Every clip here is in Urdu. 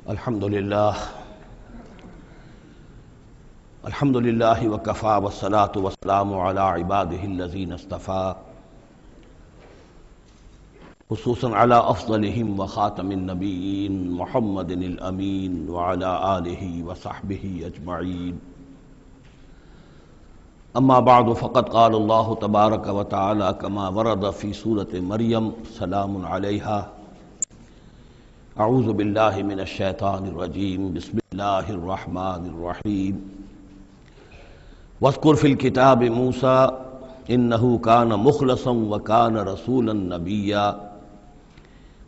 الحمد للہ وکفا والصلاة والسلام علی عباده الذین اصطفى خصوصا علی افضلهم وخاتم النبیین محمد الامین وعلی آلہ وصحبہ اجمعین اما بعد فقد قال اللہ تبارک وتعالی کما ورد فی سورۃ مریم سلام علیہا اعوذ باللہ من الشیطان الرجیم بسم اللہ الرحمن الرحیم واذکر فی الکتاب موسیٰ انہ کان مخلصا وکان رسولا نبیا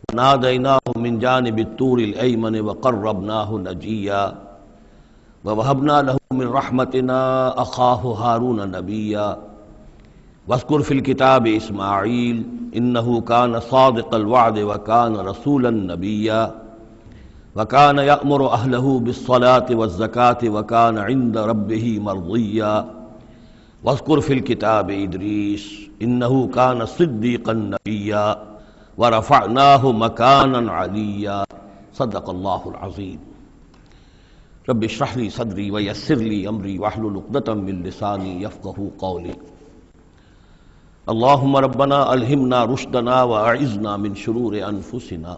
ونادیناہ من جانب الطور الایمن وقربناہ نجیا ووہبنا لہ من رحمتنا اخاہ ہارون نبیا واذکر فی الکتاب اسماعیل انہ کان صادق الوعد وکان رسولا نبیا وکان یأمر اہلہ بالصلاة والزکاة وکان عند ربہ مرضیا واذکر فی الکتاب ادریس انہ کان صدیقا نبیا ورفعناہ مکانا علیا صدق اللہ العظیم رب اشرح لی صدری ویسر لی امری واحلل عقدۃ من لسانی یفقہوا قولی اللہم ربنا الہمنا رشدنا واعذنا من شرور انفسنا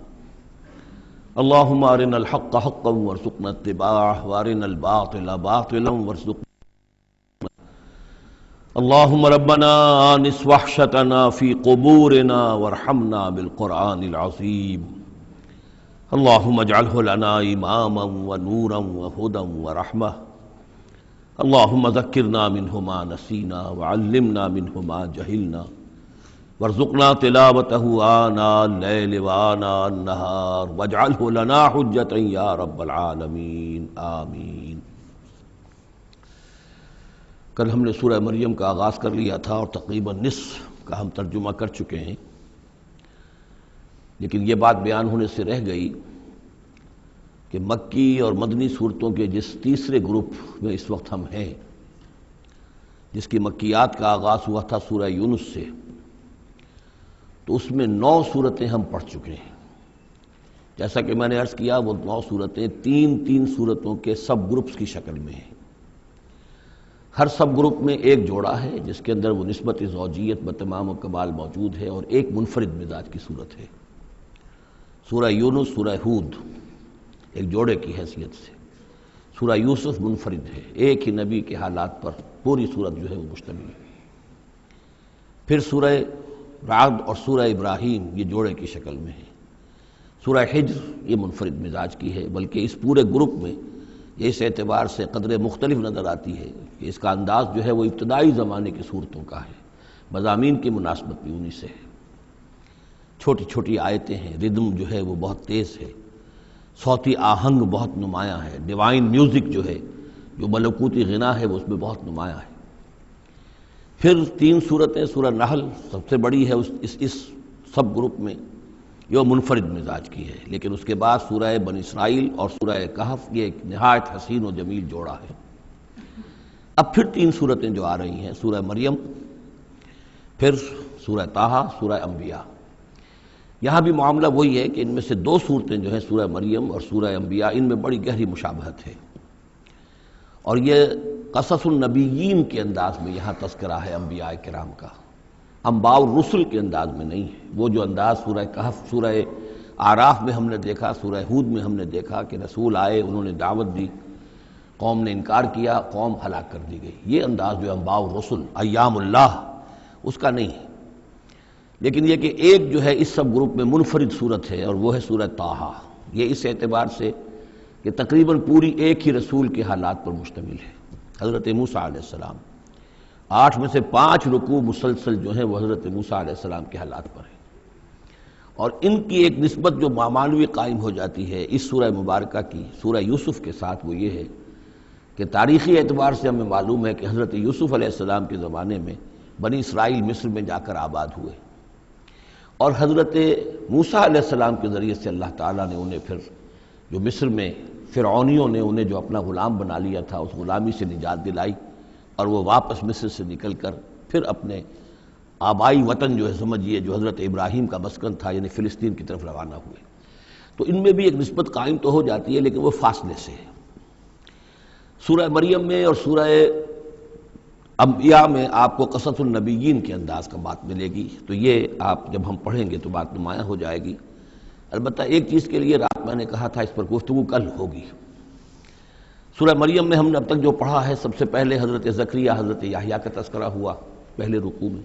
اللہم ارنا الحق حقا وارزقنا اتباعہ وارنا الباطل باطلا وارزقنا اللہم ربنا آنس وحشتنا فی قبورنا وارحمنا بالقرآن العظیم اللہم اجعلہ لنا اماما ونورا وہدا ورحمہ اللہم ذکرنا منہ ما نسینا وعلمنا منہ ما جہلنا وارزقنا تلاوتہ آناء اللیل وآناء النہار واجعلہ لنا حجتا یا رب العالمین آمین۔ کل ہم نے سورہ مریم کا آغاز کر لیا تھا اور تقریباً نصف کا ہم ترجمہ کر چکے ہیں، لیکن یہ بات بیان ہونے سے رہ گئی کہ مکی اور مدنی صورتوں کے جس تیسرے گروپ میں اس وقت ہم ہیں، جس کی مکیات کا آغاز ہوا تھا سورہ یونس سے، تو اس میں 9 صورتیں ہم پڑھ چکے ہیں۔ جیسا کہ میں نے عرض کیا، وہ 9 صورتیں تین صورتوں کے سب گروپس کی شکل میں ہیں۔ ہر سب گروپ میں ایک جوڑا ہے جس کے اندر وہ نسبت زوجیت بتمام و کمال موجود ہے، اور ایک منفرد مزاج کی صورت ہے۔ سورہ یونس، سورہ ہود ایک جوڑے کی حیثیت سے، سورہ یوسف منفرد ہے، ایک ہی نبی کے حالات پر پوری صورت جو ہے وہ مشتمل ہے۔ پھر سورہ رعد اور سورہ ابراہیم یہ جوڑے کی شکل میں ہے۔ سورہ حجر یہ منفرد مزاج کی ہے، بلکہ اس پورے گروپ میں یہ اس اعتبار سے قدرے مختلف نظر آتی ہے کہ اس کا انداز جو ہے وہ ابتدائی زمانے کی صورتوں کا ہے، مضامین کی مناسبت بھی انہی سے ہے۔ چھوٹی چھوٹی آیتیں ہیں، ردم جو ہے وہ بہت تیز ہے، صوتی آہنگ بہت نمایاں ہے، ڈیوائن میوزک جو ہے، جو ملکوتی غنا ہے، وہ اس میں بہت نمایاں ہے۔ پھر 3 صورتیں، سورہ نحل سب سے بڑی ہے اس سب گروپ میں، جو منفرد مزاج کی ہے، لیکن اس کے بعد سورہ بنی اسرائیل اور سورہ کہف یہ ایک نہایت حسین و جمیل جوڑا ہے۔ اب پھر 3 صورتیں جو آ رہی ہیں، سورہ مریم، پھر سورہ طٰہٰ، سورہ انبیاء۔ یہاں بھی معاملہ وہی ہے کہ ان میں سے 2 صورتیں جو ہیں سورہ مریم اور سورہ انبیاء، ان میں بڑی گہری مشابہت ہے، اور یہ قصص النبیین کے انداز میں یہاں تذکرہ ہے انبیاء کرام کا، انباء الرسل کے انداز میں نہیں ہے۔ وہ جو انداز سورہ کہف، سورہ اعراف میں ہم نے دیکھا، سورہ ہود میں ہم نے دیکھا کہ رسول آئے، انہوں نے دعوت دی، قوم نے انکار کیا، قوم ہلاک کر دی گئی، یہ انداز جو انباء الرسل، ایام اللہ، اس کا نہیں ہے۔ لیکن یہ کہ ایک جو ہے اس سب گروپ میں منفرد صورت ہے، اور وہ ہے سورہ طٰہٰ۔ یہ اس اعتبار سے کہ تقریباً پوری ایک ہی رسول کے حالات پر مشتمل ہے، حضرت موسیٰ علیہ السلام۔ 8 میں سے 5 رکوع مسلسل جو ہیں وہ حضرت موسیٰ علیہ السلام کے حالات پر ہیں، اور ان کی ایک نسبت جو معنوی قائم ہو جاتی ہے اس سورہ مبارکہ کی سورہ یوسف کے ساتھ، وہ یہ ہے کہ تاریخی اعتبار سے ہمیں معلوم ہے کہ حضرت یوسف علیہ السلام کے زمانے میں بنی اسرائیل مصر میں جا کر آباد ہوئے، اور حضرت موسیٰ علیہ السلام کے ذریعے سے اللہ تعالیٰ نے انہیں پھر جو مصر میں فرعونیوں نے انہیں جو اپنا غلام بنا لیا تھا، اس غلامی سے نجات دلائی، اور وہ واپس مصر سے نکل کر پھر اپنے آبائی وطن جو ہے سمجھیے جو حضرت ابراہیم کا مسکن تھا، یعنی فلسطین کی طرف روانہ ہوئے۔ تو ان میں بھی ایک نسبت قائم تو ہو جاتی ہے، لیکن وہ فاصلے سے ہے۔ سورہ مریم میں اور سورہ انبیاء میں آپ کو قصص النبیین کے انداز کا بات ملے گی، تو یہ آپ جب ہم پڑھیں گے تو بات نمایاں ہو جائے گی۔ البتہ ایک چیز کے لیے رات میں نے کہا تھا اس پر گفتگو کل ہوگی۔ سورہ مریم میں ہم نے اب تک جو پڑھا ہے، سب سے پہلے حضرت زکریا حضرت یحییٰ کا تذکرہ ہوا پہلے رکوع میں۔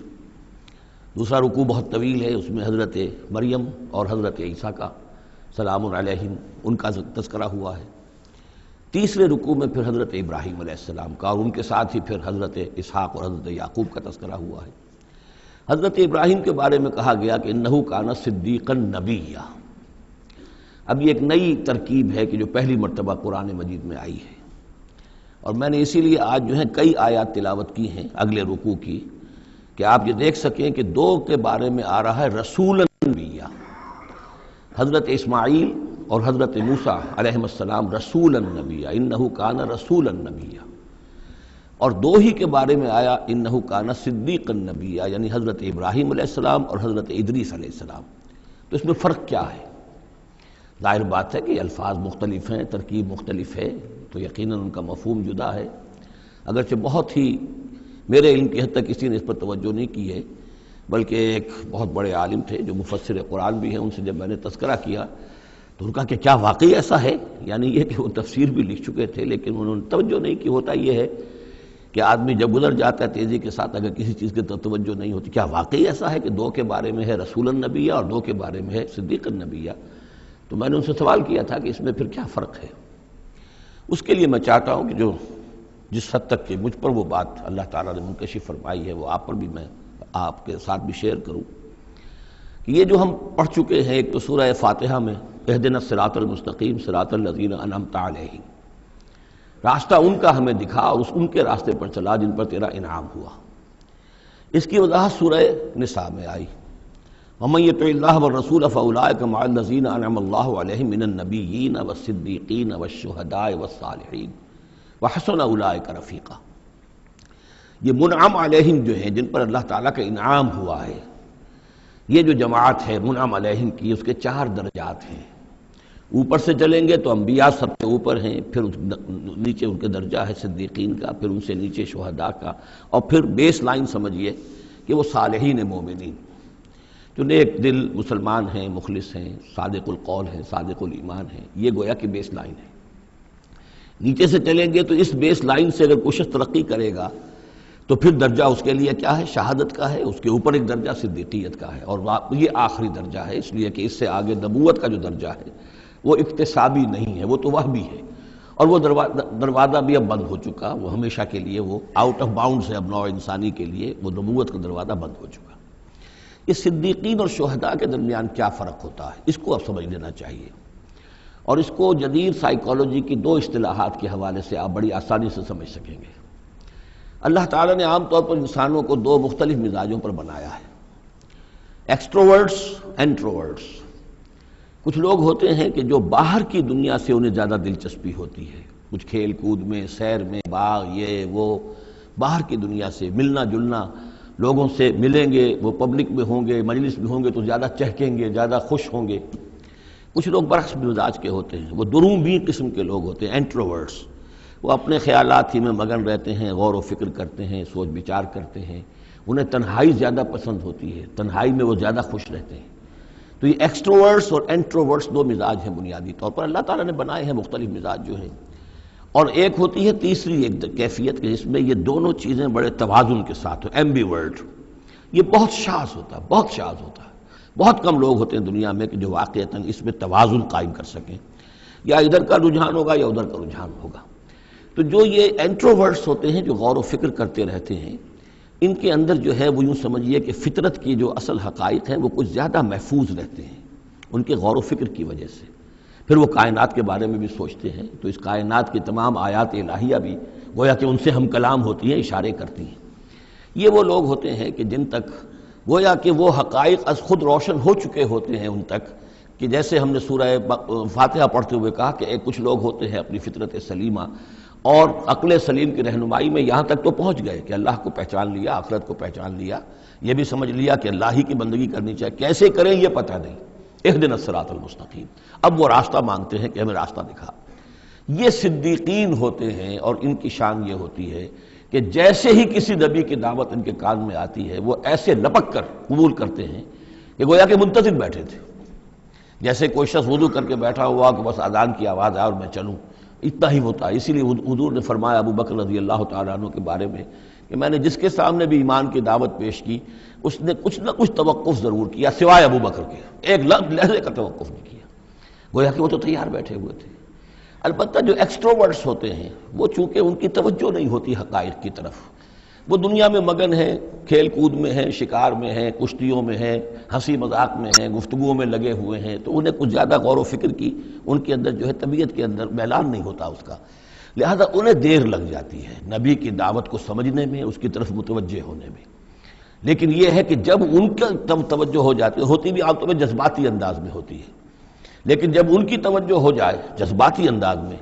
دوسرا رکوع بہت طویل ہے، اس میں حضرت مریم اور حضرت عیسیٰ کا سلام علیہم ان کا تذکرہ ہوا ہے۔ تیسرے رکوع میں پھر حضرت ابراہیم علیہ السلام کا، اور ان کے ساتھ ہی پھر حضرت اسحاق اور حضرت یعقوب کا تذکرہ ہوا ہے۔ حضرت ابراہیم کے بارے میں کہا گیا کہ انہ کان صدیقا نبیّا۔ اب یہ ایک نئی ترکیب ہے کہ جو پہلی مرتبہ قرآن مجید میں آئی ہے، اور میں نے اسی لیے آج جو ہے کئی آیات تلاوت کی ہیں اگلے رکوع کی، کہ آپ یہ دیکھ سکیں کہ دو کے بارے میں آ رہا ہے رسول نبیّا، حضرت اسماعیل اور حضرت موسیٰ علیہ السلام رسول النبیّا، انہ کان رسول النبیّا، اور دو ہی کے بارے میں آیا انہ کان صدیق النبیّا، یعنی حضرت ابراہیم علیہ السلام اور حضرت ادریس علیہ السلام۔ تو اس میں فرق کیا ہے؟ ظاہر بات ہے کہ الفاظ مختلف ہیں، ترکیب مختلف ہے، تو یقیناً ان کا مفہوم جدا ہے۔ اگرچہ بہت ہی میرے علم کی حد تک کسی نے اس پر توجہ نہیں کی ہے، بلکہ ایک بہت بڑے عالم تھے جو مفسر قرآن بھی ہیں، ان سے جب میں نے تذکرہ کیا تو ان کا کہ کیا واقعی ایسا ہے؟ یعنی یہ کہ وہ تفسیر بھی لکھ چکے تھے لیکن انہوں نے توجہ نہیں کی۔ ہوتا یہ ہے کہ آدمی جب گزر جاتا ہے تیزی کے ساتھ، اگر کسی چیز کی توجہ نہیں ہوتی، کیا واقعی ایسا ہے کہ دو کے بارے میں ہے رسول النبیّا اور دو کے بارے میں ہے صدیق النبیّا؟ تو میں نے ان سے سوال کیا تھا کہ اس میں پھر کیا فرق ہے؟ اس کے لیے میں چاہتا ہوں کہ جو جس حد تک کہ مجھ پر وہ بات اللہ تعالیٰ نے منکشف فرمائی ہے وہ آپ پر بھی میں آپ کے ساتھ بھی شیئر کروں، کہ یہ جو ہم پڑھ چکے ہیں، ایک تو سورہ فاتحہ میں اہدنا الصراط المستقیم صراط الذین انعمت علیہم، راستہ ان کا ہمیں دکھا اور ان کے راستے پر چلا جن پر تیرا انعام ہوا۔ اس کی وضاحت سورہ نساء میں آئی، وَمَن يُطِعِ اللَّهَ وَالرَّسُولَ فَأُولَٰئِكَ مَعَ الَّذِينَ أَنْعَمَ اللَّهُ عَلَيْهِم مِّنَ النَّبِيِّينَ وَالصِّدِّيقِينَ وَالشُّهَدَاءِ وَالصَّالِحِينَ وَحَسُنَ أُولَٰئِكَ رَفِيقًا۔ یہ منعم علیہم جو ہیں، جن پر اللہ تعالیٰ کا انعام ہوا ہے، یہ جو جماعت ہے منعم علیہم کی، اس کے 4 درجات ہیں۔ اوپر سے چلیں گے تو انبیاء سب سے اوپر ہیں، پھر نیچے ان کے درجہ ہے صدیقین کا، پھر ان سے نیچے شہداء کا، اور پھر بیس لائن سمجھیے کہ وہ صالحین مومنین جو نیک دل مسلمان ہیں، مخلص ہیں، صادق القول ہیں، صادق الایمان ہیں، یہ گویا کہ بیس لائن ہے۔ نیچے سے چلیں گے تو اس بیس لائن سے اگر کوئی شخص ترقی کرے گا تو پھر درجہ اس کے لیے کیا ہے؟ شہادت کا ہے، اس کے اوپر ایک درجہ صدیقیت کا ہے، اور یہ آخری درجہ ہے، اس لیے کہ اس سے آگے نبوت کا جو درجہ ہے وہ اکتسابی نہیں ہے، وہ تو وہبی ہے، اور وہ دروازہ بھی اب بند ہو چکا، وہ ہمیشہ کے لیے وہ آؤٹ آف باؤنڈز ہے، اب نوع انسانی کے لیے وہ نبوت کا دروازہ بند ہو چکا۔ اس صدیقین اور شہداء کے درمیان کیا فرق ہوتا ہے، اس کو اب سمجھ لینا چاہیے، اور اس کو جدید سائیکالوجی کی 2 اصطلاحات کے حوالے سے آپ بڑی آسانی سے سمجھ سکیں گے۔ اللہ تعالیٰ نے عام طور پر انسانوں کو 2 مختلف مزاجوں پر بنایا ہے، ایکسٹروورٹس، انٹروورٹس۔ کچھ لوگ ہوتے ہیں کہ جو باہر کی دنیا سے انہیں زیادہ دلچسپی ہوتی ہے، کچھ کھیل کود میں، سیر میں، باغ، یہ وہ، باہر کی دنیا سے ملنا جلنا، لوگوں سے ملیں گے، وہ پبلک میں ہوں گے، مجلس میں ہوں گے تو زیادہ چہکیں گے، زیادہ خوش ہوں گے۔ کچھ لوگ برعکس مزاج کے ہوتے ہیں، وہ درومبین قسم کے لوگ ہوتے ہیں، انٹروورٹس۔ وہ اپنے خیالات ہی میں مگن رہتے ہیں، غور و فکر کرتے ہیں، سوچ بچار کرتے ہیں، انہیں تنہائی زیادہ پسند ہوتی ہے، تنہائی میں وہ زیادہ خوش رہتے ہیں۔ تو یہ ایکسٹروورٹس اور انٹروورٹس 2 مزاج ہیں بنیادی طور پر، اللہ تعالیٰ نے بنائے ہیں مختلف مزاج جو ہیں۔ اور ایک ہوتی ہے تیسری ایک کیفیت کہ جس میں یہ دونوں چیزیں بڑے توازن کے ساتھ ہو، ایمبیورٹ۔ یہ بہت شاذ ہوتا ہے، بہت شاذ ہوتا ہے، بہت کم لوگ ہوتے ہیں دنیا میں کہ جو واقعتاً اس میں توازن قائم کر سکیں، یا ادھر کا رجحان ہوگا یا ادھر کا رجحان ہوگا۔ تو جو یہ انٹروورٹس ہوتے ہیں، جو غور و فکر کرتے رہتے ہیں، ان کے اندر جو ہے وہ یوں سمجھیے کہ فطرت کی جو اصل حقائق ہیں وہ کچھ زیادہ محفوظ رہتے ہیں ان کے غور و فکر کی وجہ سے۔ پھر وہ کائنات کے بارے میں بھی سوچتے ہیں، تو اس کائنات کی تمام آیات الہیہ بھی گویا کہ ان سے ہم کلام ہوتی ہیں، اشارے کرتی ہیں۔ یہ وہ لوگ ہوتے ہیں کہ جن تک گویا کہ وہ حقائق از خود روشن ہو چکے ہوتے ہیں ان تک، کہ جیسے ہم نے سورہ فاتحہ پڑھتے ہوئے کہا کہ کچھ لوگ ہوتے ہیں اپنی فطرت سلیمہ اور عقل سلیم کی رہنمائی میں یہاں تک تو پہنچ گئے کہ اللہ کو پہچان لیا، آخرت کو پہچان لیا، یہ بھی سمجھ لیا کہ اللہ ہی کی بندگی کرنی چاہیے، کیسے کریں یہ پتہ نہیں، اہدنا الصراط المستقیم، اب وہ راستہ مانگتے ہیں کہ ہمیں راستہ دکھا۔ یہ صدیقین ہوتے ہیں، اور ان کی شان یہ ہوتی ہے کہ جیسے ہی کسی نبی کی دعوت ان کے کان میں آتی ہے وہ ایسے لپک کر قبول کرتے ہیں کہ گویا کہ منتظر بیٹھے تھے، جیسے کوئی شخص وضو کر کے بیٹھا ہوا کہ بس اذان کی آواز آئے اور میں چلوں، اتنا ہی ہوتا ہے۔ اسی لیے حضور نے فرمایا ابو بکر رضی اللہ تعالیٰ عنہ کے بارے میں کہ میں نے جس کے سامنے بھی ایمان کی دعوت پیش کی اس نے کچھ نہ کچھ توقف ضرور کیا سوائے ابو بکر کے، ایک لحظے کا توقف نہیں کیا، گویا کہ وہ تو تیار بیٹھے ہوئے تھے۔ البتہ جو ایکسٹروورٹس ہوتے ہیں وہ چونکہ ان کی توجہ نہیں ہوتی حقائق کی طرف، وہ دنیا میں مگن ہیں، کھیل کود میں ہیں، شکار میں ہیں، کشتیوں میں ہیں، ہنسی مذاق میں ہیں، گفتگوؤں میں لگے ہوئے ہیں، تو انہیں کچھ زیادہ غور و فکر کی ان کے اندر جو ہے طبیعت کے اندر میلان نہیں ہوتا اس کا، لہذا انہیں دیر لگ جاتی ہے نبی کی دعوت کو سمجھنے میں، اس کی طرف متوجہ ہونے میں۔ لیکن یہ ہے کہ جب ان کا توجہ ہو جاتی ہے، ہوتی بھی عام طور پہ جذباتی انداز میں ہوتی ہے، لیکن جب ان کی توجہ ہو جائے جذباتی انداز میں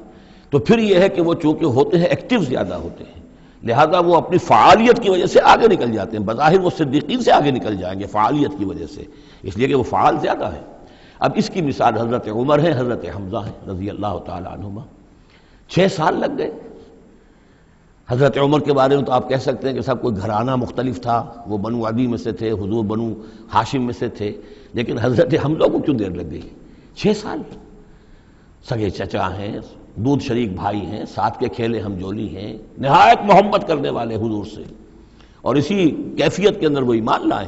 تو پھر یہ ہے کہ وہ چونکہ ہوتے ہیں ایکٹیو زیادہ ہوتے ہیں، لہذا وہ اپنی فعالیت کی وجہ سے آگے نکل جاتے ہیں، بظاہر وہ صدیقین سے آگے نکل جائیں گے فعالیت کی وجہ سے، اس لیے کہ وہ فعال زیادہ ہے۔ اب اس کی مثال حضرت عمر ہے، حضرت حمزہ ہے رضی اللہ تعالی عنہما، 6 سال لگ گئے۔ حضرت عمر کے بارے میں تو آپ کہہ سکتے ہیں کہ سب کوئی گھرانہ مختلف تھا، وہ بنو عدی میں سے تھے، حضور بنو ہاشم میں سے تھے، لیکن حضرت حمزہ کو کیوں دیر لگ گئی؟ 6 سال، سگے چچا ہیں، دودھ شریک بھائی ہیں، ساتھ کے کھیلے ہم جولی ہیں، نہایت محبت کرنے والے حضور سے، اور اسی کیفیت کے اندر وہ ایمان لائے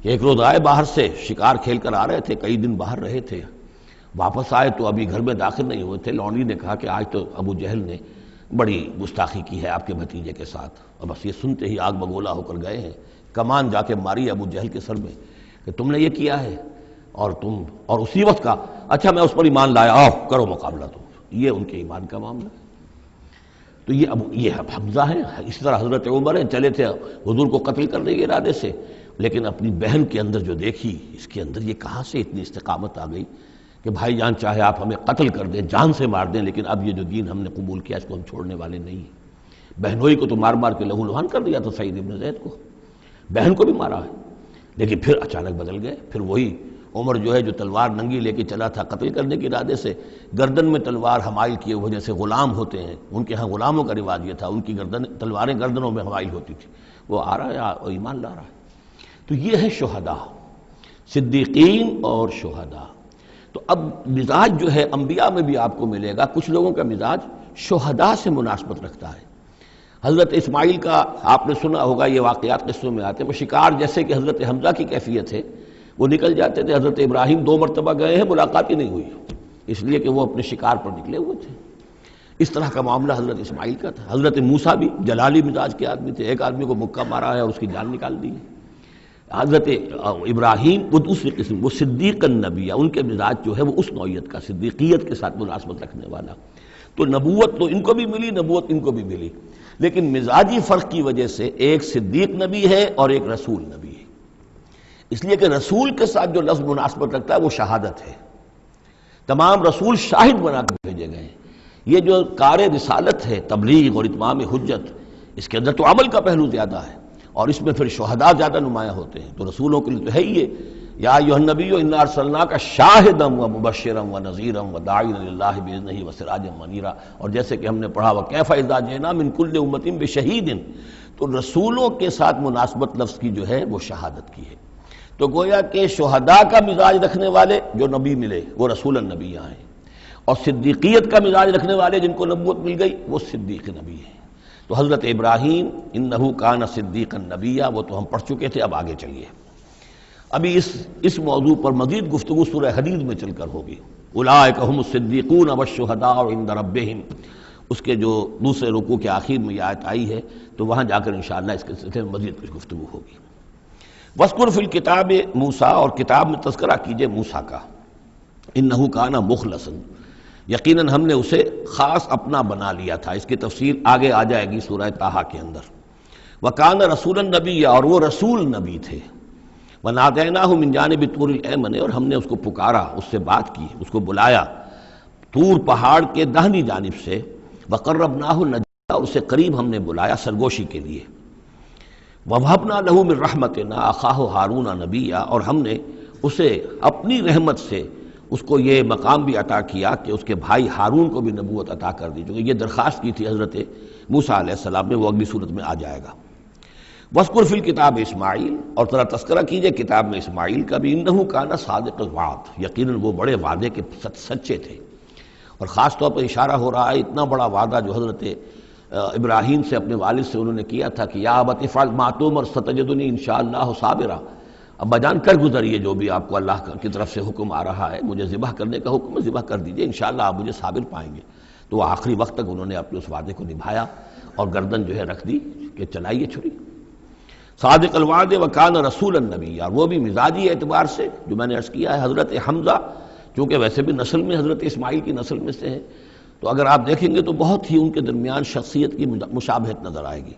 کہ ایک روز آئے باہر سے، شکار کھیل کر آ رہے تھے، کئی دن باہر رہے تھے، واپس آئے تو ابھی گھر میں داخل نہیں ہوئے تھے، لونڈی نے کہا کہ آج تو ابو جہل نے بڑی گستاخی کی ہے آپ کے بھتیجے کے ساتھ، اور بس یہ سنتے ہی آگ بگولا ہو کر گئے ہیں، کمان جا کے ماری ابو جہل کے سر میں کہ تم نے یہ کیا ہے، اور اسی وقت کا اچھا میں اس پر ایمان لایا، آؤ کرو مقابلہ تم، یہ ان کے ایمان کا معاملہ ہے۔ تو یہ حمزہ ہے، اس طرح حضرت عمر ہیں، چلے تھے حضور کو قتل کرنے کے ارادے سے، لیکن اپنی بہن کے اندر جو دیکھی، اس کے اندر یہ کہاں سے اتنی استقامت آ گئی کہ بھائی جان چاہے آپ ہمیں قتل کر دیں، جان سے مار دیں، لیکن اب یہ جو دین ہم نے قبول کیا اس کو ہم چھوڑنے والے نہیں ہیں۔ بہنوئی کو تو مار مار کے لہو لہان کر دیا تھا سعید ابن زید کو، بہن کو بھی مارا ہے، لیکن پھر اچانک بدل گئے، پھر وہی عمر جو ہے جو تلوار ننگی لے کے چلا تھا قتل کرنے کے ارادے سے، گردن میں تلوار حمائل کیے ہوئے، جیسے غلام ہوتے ہیں، ان کے ہاں غلاموں کا رواج یہ تھا، ان کی تلواریں گردنوں میں حمائل ہوتی تھی، وہ آ رہا ہے اور ایمان لا رہا ہے۔ تو یہ ہے شہداء، صدیقین اور شہداء۔ تو اب مزاج جو ہے انبیاء میں بھی آپ کو ملے گا، کچھ لوگوں کا مزاج شہداء سے مناسبت رکھتا ہے۔ حضرت اسماعیل کا آپ نے سنا ہوگا، یہ واقعات قصوں میں آتے ہیں، وہ شکار جیسے کہ حضرت حمزہ کی کیفیت ہے، وہ نکل جاتے تھے، حضرت ابراہیم 2 مرتبہ گئے ہیں، ملاقات ہی نہیں ہوئی، اس لیے کہ وہ اپنے شکار پر نکلے ہوئے تھے۔ اس طرح کا معاملہ حضرت اسماعیل کا تھا۔ حضرت موسیٰ بھی جلالی مزاج کے آدمی تھے، ایک آدمی کو مکہ مارا ہے اور اس کی جان نکال دی ہے۔ حضرت ابراہیم وہ دوسری قسم، وہ صدیق النبی، ان کے مزاج جو ہے وہ اس نوعیت کا، صدیقیت کے ساتھ مناسبت رکھنے والا۔ تو نبوت تو ان کو بھی ملی، نبوت ان کو بھی ملی، لیکن مزاجی فرق کی وجہ سے ایک صدیق نبی ہے اور ایک رسول نبی ہے، اس لیے کہ رسول کے ساتھ جو لفظ مناسبت رکھتا ہے وہ شہادت ہے۔ تمام رسول شاہد بنا کر بھیجے گئے ہیں۔ یہ جو کار رسالت ہے، تبلیغ اور اتمام حجت، اس کے اندر تو عمل کا پہلو زیادہ ہے، اور اس میں پھر شہداء زیادہ نمایاں ہوتے ہیں، تو رسولوں کے لیے تو ہے ہی یہ، یا ایھا النبی انا ارسلناک شاہدا ومبشرا ونذیرا وداعیا الی اللہ باذنہ وسراجا منیرا، اور جیسے کہ ہم نے پڑھا وکیف اذا جئنا من کل امۃ بشہید، تو رسولوں کے ساتھ مناسبت لفظ کی جو ہے وہ شہادت کی ہے۔ تو گویا کہ شہداء کا مزاج رکھنے والے جو نبی ملے وہ رسول النبی ہیں، اور صدیقیت کا مزاج رکھنے والے جن کو نبوت مل گئی وہ صدیق نبی ہیں۔ تو حضرت ابراہیم انہ کان صدیقا نبیا، وہ تو ہم پڑھ چکے تھے، اب آگے چلیے۔ ابھی اس موضوع پر مزید گفتگو سورہ حدید میں چل کر ہوگی۔ اولئک ھم الصدیقون والشہداء عند ربہم، اس کے جو دوسرے رکوع کے آخر میں یہ آیت آئی ہے، تو وہاں جا کر انشاءاللہ اس کے سلسلے میں مزید کچھ گفتگو ہوگی۔ وَاذْكُرْ فِي الْكِتَابِ موسیٰ، اور کتاب میں تذکرہ کیجئے موسیٰ کا، انہ کان مخلصا، یقیناً ہم نے اسے خاص اپنا بنا لیا تھا۔ اس کی تفصیل آگے آ جائے گی سورہ طٰہٰ کے اندر۔ وَكَانَ رَسُولًا نَبِيًّا، اور وہ رسول نبی تھے۔ وَنَادَيْنَاهُ مِن جَانِبِ الطُّورِ الْأَيْمَنِ، اور ہم نے اس کو پکارا، اس سے بات کی، اس کو بلایا طور پہاڑ کے داہنی جانب سے۔ وَقَرَّبْنَاهُ نَجِيًّا، اور اسے قریب ہم نے بلایا سرگوشی کے لیے۔ وَوَهَبْنَا لَهُ مِن رَحْمَتِنَا أَخَاهُ هَارُونَ نَبِيًّا، اور ہم نے اسے اپنی رحمت سے اس کو یہ مقام بھی عطا کیا کہ اس کے بھائی ہارون کو بھی نبوت عطا کر دی، چونکہ یہ درخواست کی تھی حضرت موسیٰ علیہ السلام نے، وہ اگلی صورت میں آ جائے گا۔ وَاذْكُرْ فِي الْكِتَابِ اسماعیل، اور ذرا تذکرہ کیجئے کتاب میں اسماعیل کا بھی، اِنَّهُ كَانَ صَادِقَ الْوَعْدِ، یقیناً وہ بڑے وعدے کے سچے تھے۔ اور خاص طور پر اشارہ ہو رہا ہے اتنا بڑا وعدہ جو حضرت ابراہیم سے اپنے والد سے انہوں نے کیا تھا کہ یا ابت افعل ما تؤمر ستجدنی انشاءاللہ صابرا، ابا جان کر گزریے جو بھی آپ کو اللہ کی طرف سے حکم آ رہا ہے، مجھے ذبح کرنے کا حکم ہے، ذبح کر دیجئے، انشاءاللہ آپ مجھے صابر پائیں گے۔ تو وہ آخری وقت تک انہوں نے اپنے اس وعدے کو نبھایا اور گردن جو ہے رکھ دی کہ چلائیے چھری۔ صادق الوعد وکان رسول النبی، اور وہ بھی مزاجی اعتبار سے جو میں نے عرض کیا ہے، حضرت حمزہ چونکہ ویسے بھی نسل میں حضرت اسماعیل کی نسل میں سے ہیں، تو اگر آپ دیکھیں گے تو بہت ہی ان کے درمیان شخصیت کی مشابہت نظر آئے گی۔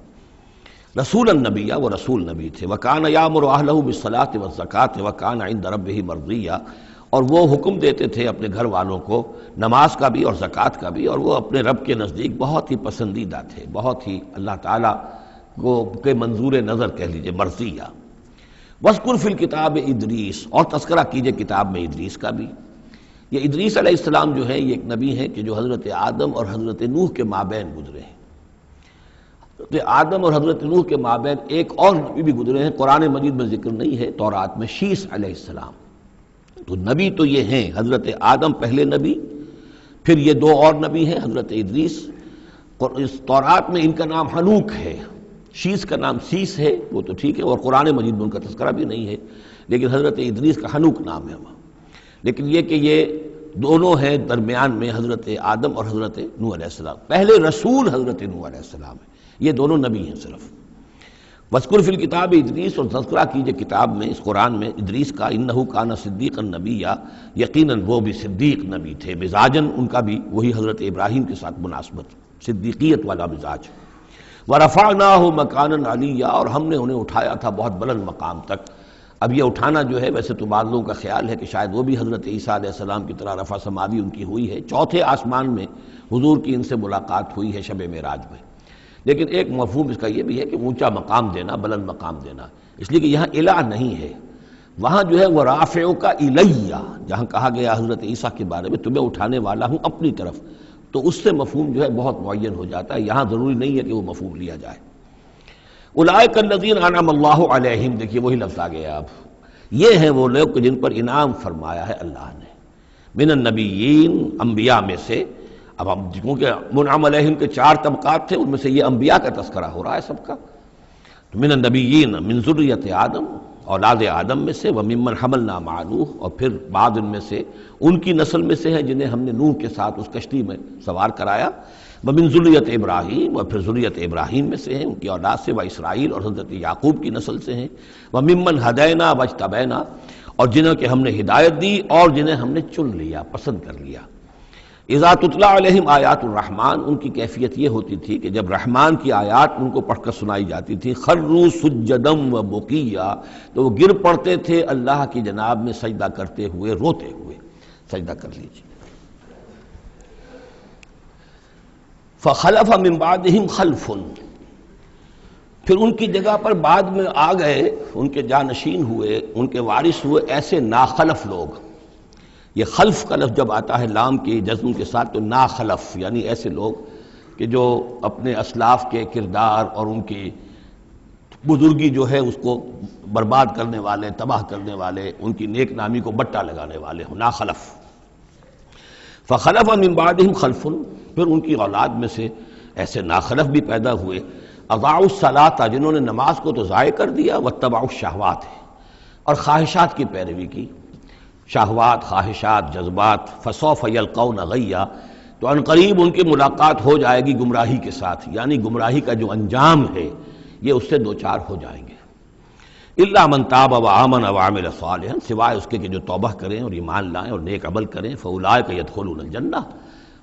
رسول النبی، وہ رسول نبی تھے۔ وکان یامر اہلہ بالصلاۃ والزکاۃ وکان عند ربہ مرضیہ، اور وہ حکم دیتے تھے اپنے گھر والوں کو نماز کا بھی اور زکوٰۃ کا بھی، اور وہ اپنے رب کے نزدیک بہت ہی پسندیدہ تھے، بہت ہی اللہ تعالیٰ کو کے منظور نظر کہہ لیجئے، مرضیہ۔ وَاذْكُرْ فِي الْكِتَابِ ادریس، اور تذکرہ کیجئے کتاب میں ادریس کا بھی۔ یہ ادریس علیہ السلام جو ہے یہ ایک نبی ہے کہ جو حضرت آدم اور حضرت نوح کے مابین گزرے ہیں۔ حضرت آدم اور حضرت نوح کے مابین ایک اور نبی بھی گزرے ہیں، قرآن مجید میں ذکر نہیں ہے، تورات میں، شیس علیہ السلام۔ تو نبی تو یہ ہیں، حضرت آدم پہلے نبی، پھر یہ دو اور نبی ہیں حضرت ادریس۔ اس تورات میں ان کا نام حنوک ہے، شیس کا نام سیس ہے، وہ تو ٹھیک ہے، اور قرآن مجید میں ان کا تذکرہ بھی نہیں ہے، لیکن حضرت ادریس کا حنوک نام ہے وہاں۔ لیکن یہ کہ یہ دونوں ہیں درمیان میں حضرت آدم اور حضرت نوح علیہ السلام، پہلے رسول حضرت نوح علیہ السلام ہے، یہ دونوں نبی ہیں صرف۔ وَاذْكُرْ فِي الْكِتَابِ ادریس، اور تذکرہ کیجئے کتاب میں، اس قرآن میں، ادریس کا، اِنَّهُ كَانَ صِدِّيقًا نَبِيًّا، یقیناً وہ بھی صدیق نبی تھے، مزاجاً ان کا بھی وہی حضرت ابراہیم کے ساتھ مناسبت، صدیقیت والا مزاج۔ وَرَفَعْنَاهُ مَكَانًا عَلِيًّا، اور ہم نے انہیں اٹھایا تھا بہت بلند مقام تک۔ اب یہ اٹھانا جو ہے ویسے تو بعض لوگوں کا خیال ہے کہ شاید وہ بھی حضرت عیسیٰ علیہ السلام کی طرح رفع سماوی ان کی ہوئی ہے، چوتھے آسمان میں حضور کی ان سے ملاقات ہوئی ہے شب معراج میں۔ لیکن ایک مفہوم اس کا یہ بھی ہے کہ اونچا مقام دینا، بلند مقام دینا، اس لیے کہ یہاں الہ نہیں ہے، وہاں جو ہے وہ رافعک الیہ، جہاں کہا گیا حضرت عیسیٰ کے بارے میں تمہیں اٹھانے والا ہوں اپنی طرف، تو اس سے مفہوم جو ہے بہت معین ہو جاتا ہے، یہاں ضروری نہیں ہے کہ وہ مفہوم لیا جائے۔ اولئک الذین انعم اللہ علیہم، دیکھیے وہی لفظ آ گیا اب، یہ ہیں وہ لوگ جن پر انعام فرمایا ہے اللہ نے، من النبیین، انبیاء میں سے۔ اب ہم کیونکہ منعم علیہم کے 4 طبقات تھے، ان میں سے یہ انبیاء کا تذکرہ ہو رہا ہے سب کا۔ تو من النبیین، من ذریت آدم، اولاد آدم میں سے، وممن حملنا مع نوح، اور پھر بعد ان میں سے ان کی نسل میں سے ہیں جنہیں ہم نے نوح کے ساتھ اس کشتی میں سوار کرایا، ومن ذریت ابراہیم، اور پھر ذریت ابراہیم میں سے ہیں ان کی اولاد سے، و اسرائیل، اور حضرت یعقوب کی نسل سے ہیں، وممن ہدینا واجتبینا، اور جنہیں کہ ہم نے ہدایت دی اور جنہیں ہم نے چن لیا، پسند کر لیا۔ اذا تتلی علیہم آیات الرحمن، ان کی کیفیت یہ ہوتی تھی کہ جب رحمان کی آیات ان کو پڑھ کر سنائی جاتی تھی، خروا سجدا و بکیا، تو وہ گر پڑتے تھے اللہ کی جناب میں سجدہ کرتے ہوئے، روتے ہوئے۔ سجدہ کر لیجیے۔ فخلف من بعدہم خلف، پھر ان کی جگہ پر بعد میں آ گئے، ان کے جانشین ہوئے، ان کے وارث ہوئے ایسے ناخلف لوگ۔ یہ خلف کا لفظ جب آتا ہے لام کی جزم کے ساتھ تو ناخلف، یعنی ایسے لوگ کہ جو اپنے اسلاف کے کردار اور ان کی بزرگی جو ہے اس کو برباد کرنے والے، تباہ کرنے والے، ان کی نیک نامی کو بٹا لگانے والے ہوں، ناخلف۔ فخلف من بعدہم خلف، پھر ان کی اولاد میں سے ایسے ناخلف بھی پیدا ہوئے، اضاعوا الصلاۃ، جنہوں نے نماز کو تو ضائع کر دیا، واتبعوا الشہوات، اور خواہشات کی پیروی کی، شہوات، خواہشات، جذبات، فسوف یلقون غیا، تو ان قریب ان کی ملاقات ہو جائے گی گمراہی کے ساتھ، یعنی گمراہی کا جو انجام ہے یہ اس سے دوچار ہو جائیں گے۔ الا من تاب وآمن وعمل صالحا، سوائے اس کے کہ جو توبہ کریں اور ایمان لائیں اور نیک عمل کریں، فاولئک یدخلون الجنہ،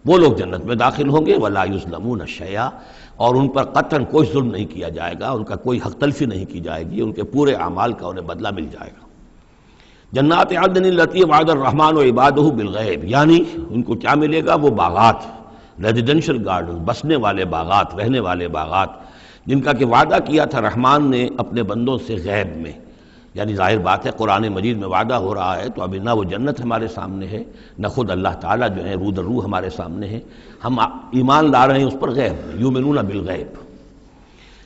وہ لوگ جنت میں داخل ہوں گے، ولا یظلمون شیئا، اور ان پر قطعاً کوئی ظلم نہیں کیا جائے گا، ان کا کوئی حق تلفی نہیں کی جائے گی، ان کے پورے اعمال کا انہیں بدلہ مل جائے گا۔ جنات عدن التی وعد الرحمن وعبادہ بالغیب، یعنی ان کو کیا ملے گا؟ وہ باغات، ریزیڈینشل گارڈن، بسنے والے باغات، رہنے والے باغات، جن کا کہ وعدہ کیا تھا رحمان نے اپنے بندوں سے غیب میں، یعنی ظاہر بات ہے قرآن مجید میں وعدہ ہو رہا ہے تو اب نہ وہ جنت ہمارے سامنے ہے، نہ خود اللہ تعالیٰ جو ہے رو در رو ہمارے سامنے ہے، ہم ایمان لا رہے ہیں اس پر غیب، یؤمنون بالغیب۔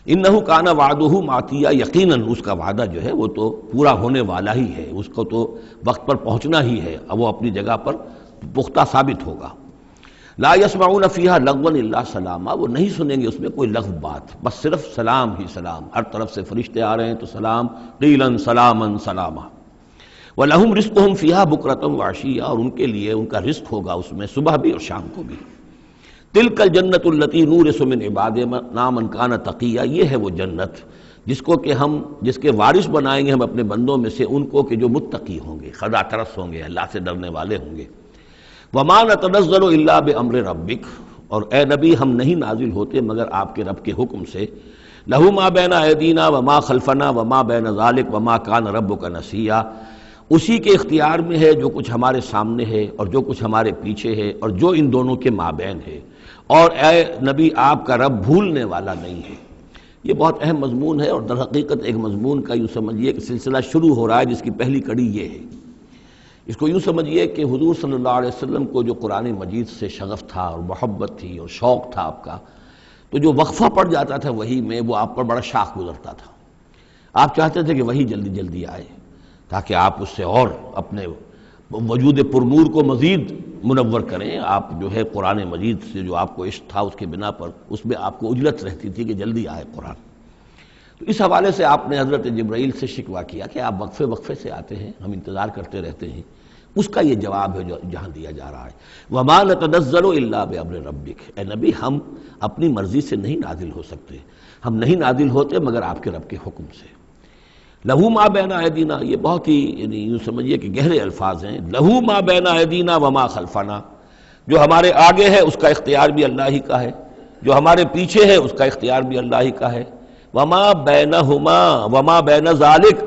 انہ کان وعدہ ماتیا، یقیناً اس کا وعدہ جو ہے وہ تو پورا ہونے والا ہی ہے، اس کو تو وقت پر پہنچنا ہی ہے، اب وہ اپنی جگہ پر پختہ ثابت ہوگا۔ لا یسمعون فیہا لغوا الا سلاما، وہ نہیں سنیں گے اس میں کوئی لغو بات، بس صرف سلام ہی سلام، ہر طرف سے فرشتے آ رہے ہیں تو سلام، قیلا سلاما سلاما۔ وَلَهُمْ رِزْقُهُمْ فِيهَا بُكْرَةً وَعَشِيًّا، اور ان کے لیے ان کا رزق ہوگا اس میں صبح بھی اور شام کو بھی۔ تِلْكَ الْجَنَّةُ الَّتِي نُورِثُ مِنْ عِبَادِنَا مَنْ كَانَ تَقِيًّا، یہ ہے وہ جنت جس کو کہ ہم جس کے وارث بنائیں گے ہم اپنے بندوں میں سے ان کو کہ جو متقی ہوں گے، خدا ترس ہوں گے، اللہ سے ڈرنے والے ہوں گے۔ وَمَا نَتَنَزَّلُ إِلَّا بِأَمْرِ رَبِّكَ، اور اے نبی ہم نہیں نازل ہوتے مگر آپ کے رب کے حکم سے۔ لَهُ مَا بَيْنَ أَيْدِينَا وَمَا خَلْفَنَا وَمَا بَيْنَ ذَلِكَ وَمَا كَانَ رَبُّكَ نَسِيًّا، اسی کے اختیار میں ہے جو کچھ ہمارے سامنے ہے اور جو کچھ ہمارے پیچھے ہے اور جو ان دونوں کے مابین ہے، اور اے نبی آپ کا رب بھولنے والا نہیں ہے۔ یہ بہت اہم مضمون ہے، اور در حقیقت ایک مضمون کا یوں سمجھیے کہ سلسلہ شروع ہو رہا ہے جس کی پہلی کڑی یہ ہے۔ اس کو یوں سمجھیے کہ حضور صلی اللہ علیہ وسلم کو جو قرآن مجید سے شغف تھا اور محبت تھی اور شوق تھا آپ کا، تو جو وقفہ پڑ جاتا تھا وہی میں وہ آپ پر بڑا شاخ گزرتا تھا۔ آپ چاہتے تھے کہ وہی جلدی جلدی آئے تاکہ آپ اس سے اور اپنے وجود پرنور کو مزید منور کریں۔ آپ جو ہے قرآن مجید سے جو آپ کو عشق تھا اس کے بنا پر اس میں آپ کو اجلت رہتی تھی کہ جلدی آئے قرآن۔ تو اس حوالے سے آپ نے حضرت جبرائیل سے شکوہ کیا کہ آپ وقفے وقفے سے آتے ہیں، ہم انتظار کرتے رہتے ہیں۔ اس کا یہ جواب ہے جو جہاں دیا جا رہا ہے، وَمَا نَتَنَزَّلُ إِلَّا بِأَمْرِ رَبِّكَ، اے نبی ہم اپنی مرضی سے نہیں نازل ہو سکتے، ہم نہیں نازل ہوتے مگر آپ کے رب کے حکم سے۔ لَهُ مَا بَيْنَ أَيْدِينَا، یہ بہت ہی یعنی یوں سمجھیے کہ گہرے الفاظ ہیں۔ لَهُ مَا بَيْنَ أَيْدِينَا وَمَا خَلْفَنَا، جو ہمارے آگے ہے اس کا اختیار بھی اللہ ہی کا ہے، جو ہمارے پیچھے ہے اس کا اختیار بھی اللہ ہی کا ہے۔ وَمَا بَيْنَهُمَا وَمَا بَيْنَ ذَلِكَ،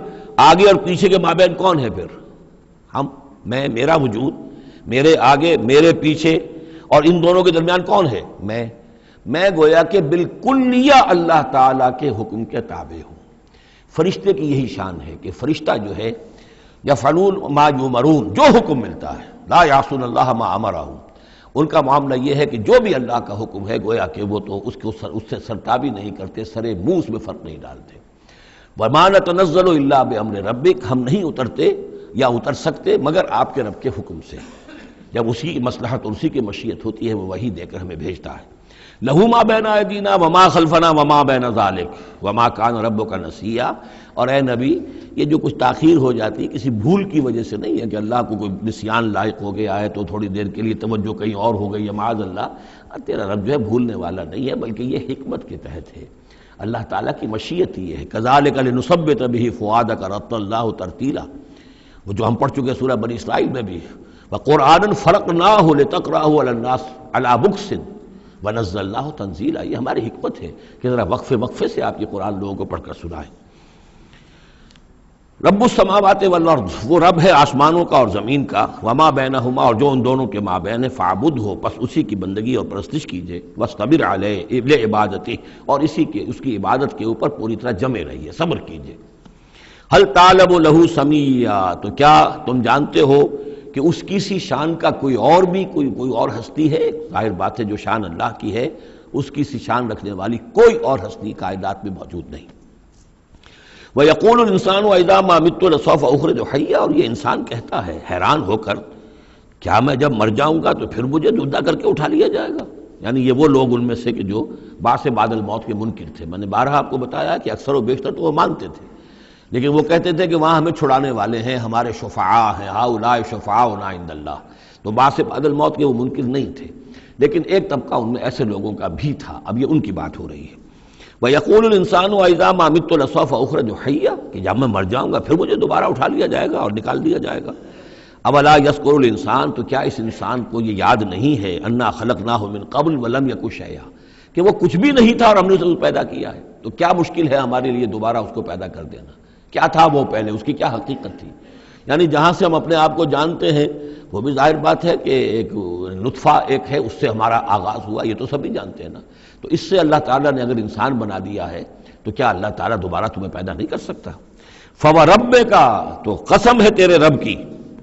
آگے اور پیچھے کے مابین کون ہے پھر؟ ہم، میں، میرا وجود، میرے آگے میرے پیچھے، اور ان دونوں کے درمیان کون ہے؟ میں گویا کہ بالکلیہ اللہ تعالیٰ کے حکم کے تابع ہوں۔ فرشتے کی یہی شان ہے کہ فرشتہ جو ہے یفعلون ما یؤمرون، جو حکم ملتا ہے، لا یعصون اللہ ما امرہم، ان کا معاملہ یہ ہے کہ جو بھی اللہ کا حکم ہے گویا کہ وہ تو اس سے سرتابی نہیں کرتے، سرے منہ اس میں فرق نہیں ڈالتے۔ وَمَا نَتَنَزَّلُ إِلَّا بِأَمْرِ رَبِّكَ، ہم نہیں اترتے یا اتر سکتے مگر آپ کے رب کے حکم سے، جب اسی کی مصلحت اور اسی کی مشیت ہوتی ہے وہ وحی دے کر ہمیں بھیجتا ہے۔ لَهُ مَا بَيْنَ أَيْدِينَا وَمَا خَلْفَنَا وَمَا بَيْنَ ذَلِكَ وَمَا كَانَ رَبُّكَ نَسِيًّا، اور اے نبی یہ جو کچھ تاخیر ہو جاتی ہے کسی بھول کی وجہ سے نہیں ہے کہ اللہ کو کوئی نسیان لائق ہو گیا ہے تو تھوڑی دیر کے لیے توجہ کہیں اور ہو گئی ہے، معاذ اللہ، تیرا رب جو ہے بھولنے والا نہیں ہے، بلکہ یہ حکمت کے تحت ہے، اللہ تعالیٰ کی مشیت یہ ہے۔ كَذَلِكَ لِنُثَبِّتَ بِهِ فُؤَادَكَ رَتَّلَ اللَّهُ تَرْتِيلًا، وہ جو ہم پڑھ چکے سورہ بنی اسرائیل میں بھی، وَقُرْآنًا فَرَقْنَاهُ لِتَقْرَأَهُ عَلَى النَّاسِ عَلَى مُكْثٍ وَنَزَّلْنَاهُ تَنزِيلًا، یہ ہماری حکمت ہے کہ ذرا وقفے وقفے سے آپ یہ قرآن لوگوں کو پڑھ کر سنائیں۔ رب السماوات والارض، وہ رب ہے آسمانوں کا اور زمین کا، وما بینہما، اور جو ان دونوں کے مابین ہے، فاعبدہ، پس اسی کی بندگی اور پرستش کیجئے، واصطبر علیہ لعبادتہ، اور اس کی عبادت کے اوپر پوری طرح جمے رہیے، صبر کیجئے۔ هل تعلم له سمیا، تو کیا تم جانتے ہو کہ اس کی سی شان کا کوئی اور بھی کوئی اور ہستی ہے؟ ظاہر بات ہے جو شان اللہ کی ہے اس کی سی شان رکھنے والی کوئی اور ہستی کائنات میں موجود نہیں۔ وَيَقُولُ الْإِنسَانُ وَإِذَا مَا مِتُّ لَسَوْفَ أُخْرَجُ حَيًّا، اور یہ انسان کہتا ہے حیران ہو کر، کیا میں جب مر جاؤں گا تو پھر مجھے زندہ کر کے اٹھا لیا جائے گا؟ یعنی یہ وہ لوگ ان میں سے کہ جو بعث بعد الموت کے منکر تھے۔ میں نے بارہا آپ کو بتایا کہ اکثر و بیشتر تو وہ مانتے تھے، لیکن وہ کہتے تھے کہ وہاں ہمیں چھڑانے والے ہیں، ہمارے شفعاء ہیں، ہؤلاء شفعاؤنا عند اللہ، تو بعث بعد الموت کے وہ منکر نہیں تھے، لیکن ایک طبقہ ان میں ایسے لوگوں کا بھی تھا، اب یہ ان کی بات ہو رہی ہے۔ وَيَقُولُ الْإِنسَانُ وَإِذَا مَا مِتُّ لَسَوْفَ أُخْرَجُ حَيًّا، کہ جب میں مر جاؤں گا پھر مجھے دوبارہ اٹھا لیا جائے گا اور نکال دیا جائے گا۔ أَوَلَا يَذْكُرُ الْإِنسَانُ، تو کیا اس انسان کو یہ یاد نہیں ہے، أَنَّا خَلَقْنَاهُ مِن قَبْلُ وَلَمْ يَكُ شَيْئًا، کہ وہ کچھ بھی نہیں تھا اور ہم نے اسے پیدا کیا ہے، تو کیا مشکل ہے ہمارے لیے دوبارہ اس کو پیدا کر دینا؟ کیا تھا وہ پہلے، اس کی کیا حقیقت تھی؟ یعنی جہاں سے ہم اپنے آپ کو جانتے ہیں وہ بھی ظاہر بات ہے کہ ایک نطفہ ایک ہے، اس سے ہمارا آغاز ہوا، یہ تو سبھی جانتے ہیں نا۔ تو اس سے اللہ تعالیٰ نے اگر انسان بنا دیا ہے تو کیا اللہ تعالیٰ دوبارہ تمہیں پیدا نہیں کر سکتا؟ فوربک، تو قسم ہے تیرے رب کی،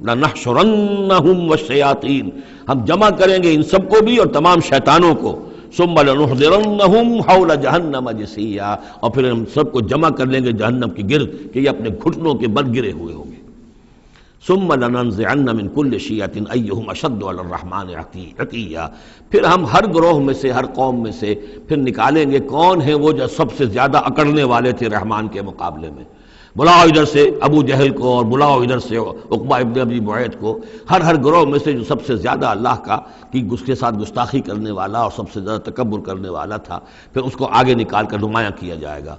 لنحشرنہم والشیاطین، ہم جمع کریں گے ان سب کو بھی اور تمام شیطانوں کو، ثم لنحضرنہم حول جہنم جثیا، اور پھر ہم سب کو جمع کر لیں گے جہنم کے گرد کہ یہ اپنے گھٹنوں کے بل گرے ہوئے ہوں گے۔ ثم لننزعن من كل شیعۃ ایہم اشد علی الرحمن عتیا، پھر ہم ہر گروہ میں سے، ہر قوم میں سے پھر نکالیں گے کون ہیں وہ جو سب سے زیادہ اکڑنے والے تھے رحمان کے مقابلے میں۔ بلاؤ ادھر سے ابو جہل کو اور بلاؤ ادھر سے عقبہ ابن ابی معیط کو، ہر گروہ میں سے جو سب سے زیادہ اللہ کا کی اس کے ساتھ گستاخی کرنے والا اور سب سے زیادہ تکبر کرنے والا تھا، پھر اس کو آگے نکال کر نمایاں کیا جائے گا۔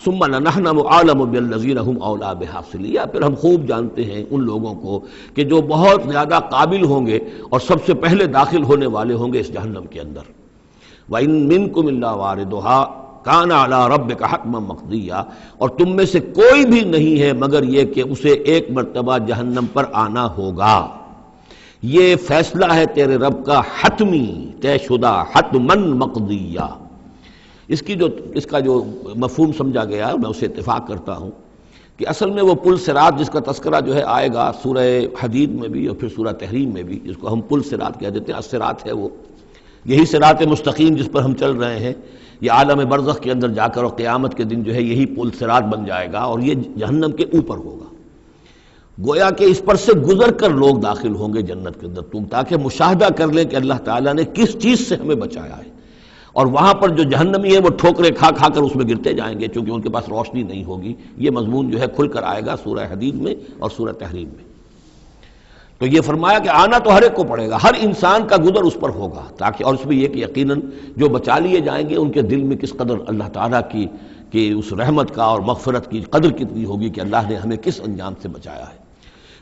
ثم لنحن اعلم بالذین هم اولی بها صلیہ، پھر ہم خوب جانتے ہیں ان لوگوں کو کہ جو بہت زیادہ قابل ہوں گے اور سب سے پہلے داخل ہونے والے ہوں گے اس جہنم کے اندر۔ وَإِن مِّنكُمْ إِلَّا وَارِدُهَا کان علی ربک حتما مقضیا، اور تم میں سے کوئی بھی نہیں ہے مگر یہ کہ اسے ایک مرتبہ جہنم پر آنا ہوگا، یہ فیصلہ ہے تیرے رب کا حتمی، طے شدہ، حتما مقضیا۔ اس کا جو مفہوم سمجھا گیا میں اسے اتفاق کرتا ہوں کہ اصل میں وہ پل صراط جس کا تذکرہ جو ہے آئے گا سورہ حدید میں بھی اور پھر سورہ تحریم میں بھی، جس کو ہم پل صراط کہہ دیتے ہیں، الصراط ہے وہ، یہی صراط مستقیم جس پر ہم چل رہے ہیں، یہ عالم برزخ کے اندر جا کر اور قیامت کے دن جو ہے یہی پل صراط بن جائے گا اور یہ جہنم کے اوپر ہوگا، گویا کہ اس پر سے گزر کر لوگ داخل ہوں گے جنت کے اندر، تاکہ مشاہدہ کر لیں کہ اللہ تعالیٰ نے کس چیز سے ہمیں بچایا ہے۔ اور وہاں پر جو جہنمی ہیں وہ ٹھوکریں کھا کھا کر اس میں گرتے جائیں گے چونکہ ان کے پاس روشنی نہیں ہوگی۔ یہ مضمون جو ہے کھل کر آئے گا سورہ حدید میں اور سورہ تحریم میں۔ تو یہ فرمایا کہ آنا تو ہر ایک کو پڑے گا، ہر انسان کا گزر اس پر ہوگا، تاکہ اور اس میں یہ کہ یقیناً جو بچا لیے جائیں گے ان کے دل میں کس قدر اللہ تعالیٰ کی کہ اس رحمت کا اور مغفرت کی قدر کتنی ہوگی کہ اللہ نے ہمیں کس انجام سے بچایا ہے۔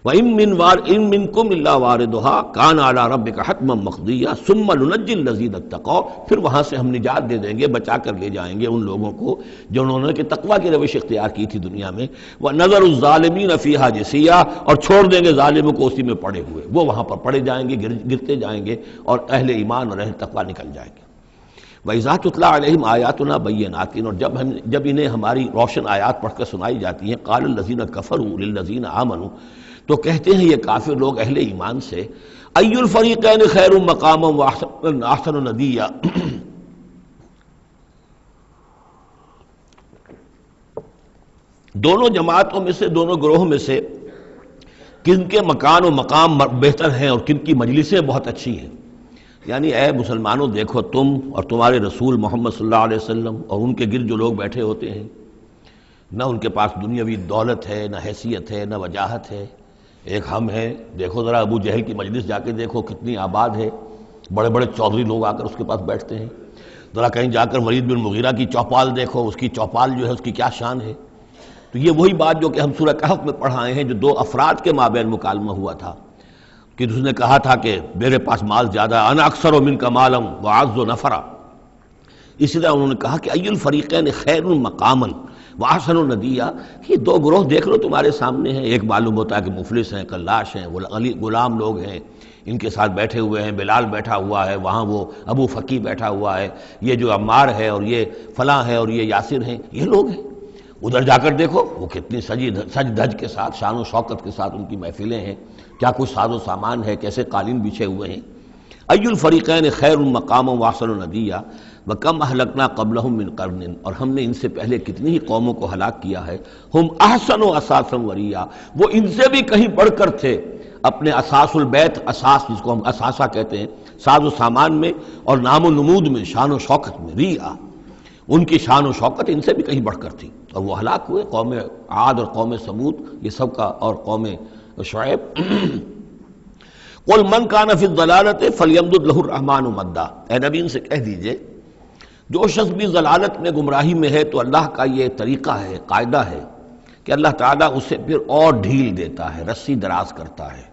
وَإِن مِّنكُمْ إِلَّا وَارِدُهَا كَانَ عَلَىٰ رَبِّكَ حَتْمًا مَّقْضِيًّا ثُمَّ نُنَجِّي الَّذِينَ اتَّقَوْا، پھر وہاں سے ہم نجات دے دیں گے، بچا کر لے جائیں گے ان لوگوں کو جنہوں نے کہ تقویٰ کی روش اختیار کی تھی دنیا میں، وَنَذَرُ الظَّالِمِينَ فِيهَا جِثِيًّا، اور چھوڑ دیں گے ظالموں کو اسی میں پڑے ہوئے، وہ وہاں پر پڑے جائیں گے، گرتے جائیں گے اور اہل ایمان اور اہل تقویٰ نکل جائیں گے۔ وَإِذَا تُتْلَىٰ عَلَيْهِمْ آيَاتُنَا بَيِّنَاتٍ، اور جب انہیں ہماری روشن آیات پڑھ کر سنائی جاتی ہیں، قَالَ الَّذِينَ كَفَرُوا لِلَّذِينَ آمَنُوا، تو کہتے ہیں یہ کافر لوگ اہل ایمان سے، ای الفریقین خیر مقاما واحسن ندیا، دونوں جماعتوں میں سے، دونوں گروہوں میں سے کن کے مکان و مقام بہتر ہیں اور کن کی مجلسیں بہت اچھی ہیں۔ یعنی اے مسلمانوں دیکھو، تم اور تمہارے رسول محمد صلی اللہ علیہ وسلم اور ان کے گرد جو لوگ بیٹھے ہوتے ہیں، نہ ان کے پاس دنیاوی دولت ہے، نہ حیثیت ہے، نہ وجاہت ہے، ایک ہم ہیں۔ دیکھو ذرا ابو جہل کی مجلس جا کے دیکھو کتنی آباد ہے، بڑے بڑے چودھری لوگ آ کر اس کے پاس بیٹھتے ہیں۔ ذرا کہیں جا کر ولید بن مغیرہ کی چوپال دیکھو، اس کی چوپال جو ہے اس کی کیا شان ہے۔ تو یہ وہی بات جو کہ ہم سورہ کہف میں پڑھائے ہیں، جو دو افراد کے مابین مکالمہ ہوا تھا کہ اس نے کہا تھا کہ میرے پاس مال زیادہ، انا اکثر منک مالا واعز نفرا، اسی طرح انہوں نے کہا کہ ای الفریقین خیر مقاما واحسن ندیا، یہ دو گروہ دیکھ لو تمہارے سامنے ہیں، ایک معلوم ہوتا ہے کہ مفلس ہیں، قلاش ہیں، غلام لوگ ہیں، ان کے ساتھ بیٹھے ہوئے ہیں، بلال بیٹھا ہوا ہے، وہاں وہ ابو فقی بیٹھا ہوا ہے، یہ جو عمار ہے اور یہ فلاں ہے اور یہ یاسر ہیں، یہ لوگ ہیں۔ ادھر جا کر دیکھو وہ کتنی سج دھج کے ساتھ، شان و شوکت کے ساتھ ان کی محفلیں ہیں، کیا کچھ ساز و سامان ہے، کیسے قالین بچھے ہوئے ہیں۔ ای الفریقین خیر مقاما واحسن ندیا وکم اہلکنا قبلہم من قرن، اور ہم نے ان سے پہلے کتنی ہی قوموں کو ہلاک کیا ہے، ہم احسن و اساسا وریا، وہ ان سے بھی کہیں بڑھ کر تھے اپنے اساس البیت، اساس جس کو ہم اساسہ کہتے ہیں، ساز و سامان میں اور نام و نمود میں، شان و شوکت میں، ریا، ان کی شان و شوکت ان سے بھی کہیں بڑھ کر تھی، اور وہ ہلاک ہوئے۔ قوم عاد اور قوم سمود یہ سب کا، اور قوم شعیب۔ قل من کان فی الضلالۃ فلیمدد لہ الرحمن مدا، اے نبی ان سے کہہ دیجئے جو شخص بھی ضلالت میں، گمراہی میں ہے، تو اللہ کا یہ طریقہ ہے، قاعدہ ہے کہ اللہ تعالیٰ اسے پھر اور ڈھیل دیتا ہے، رسی دراز کرتا ہے،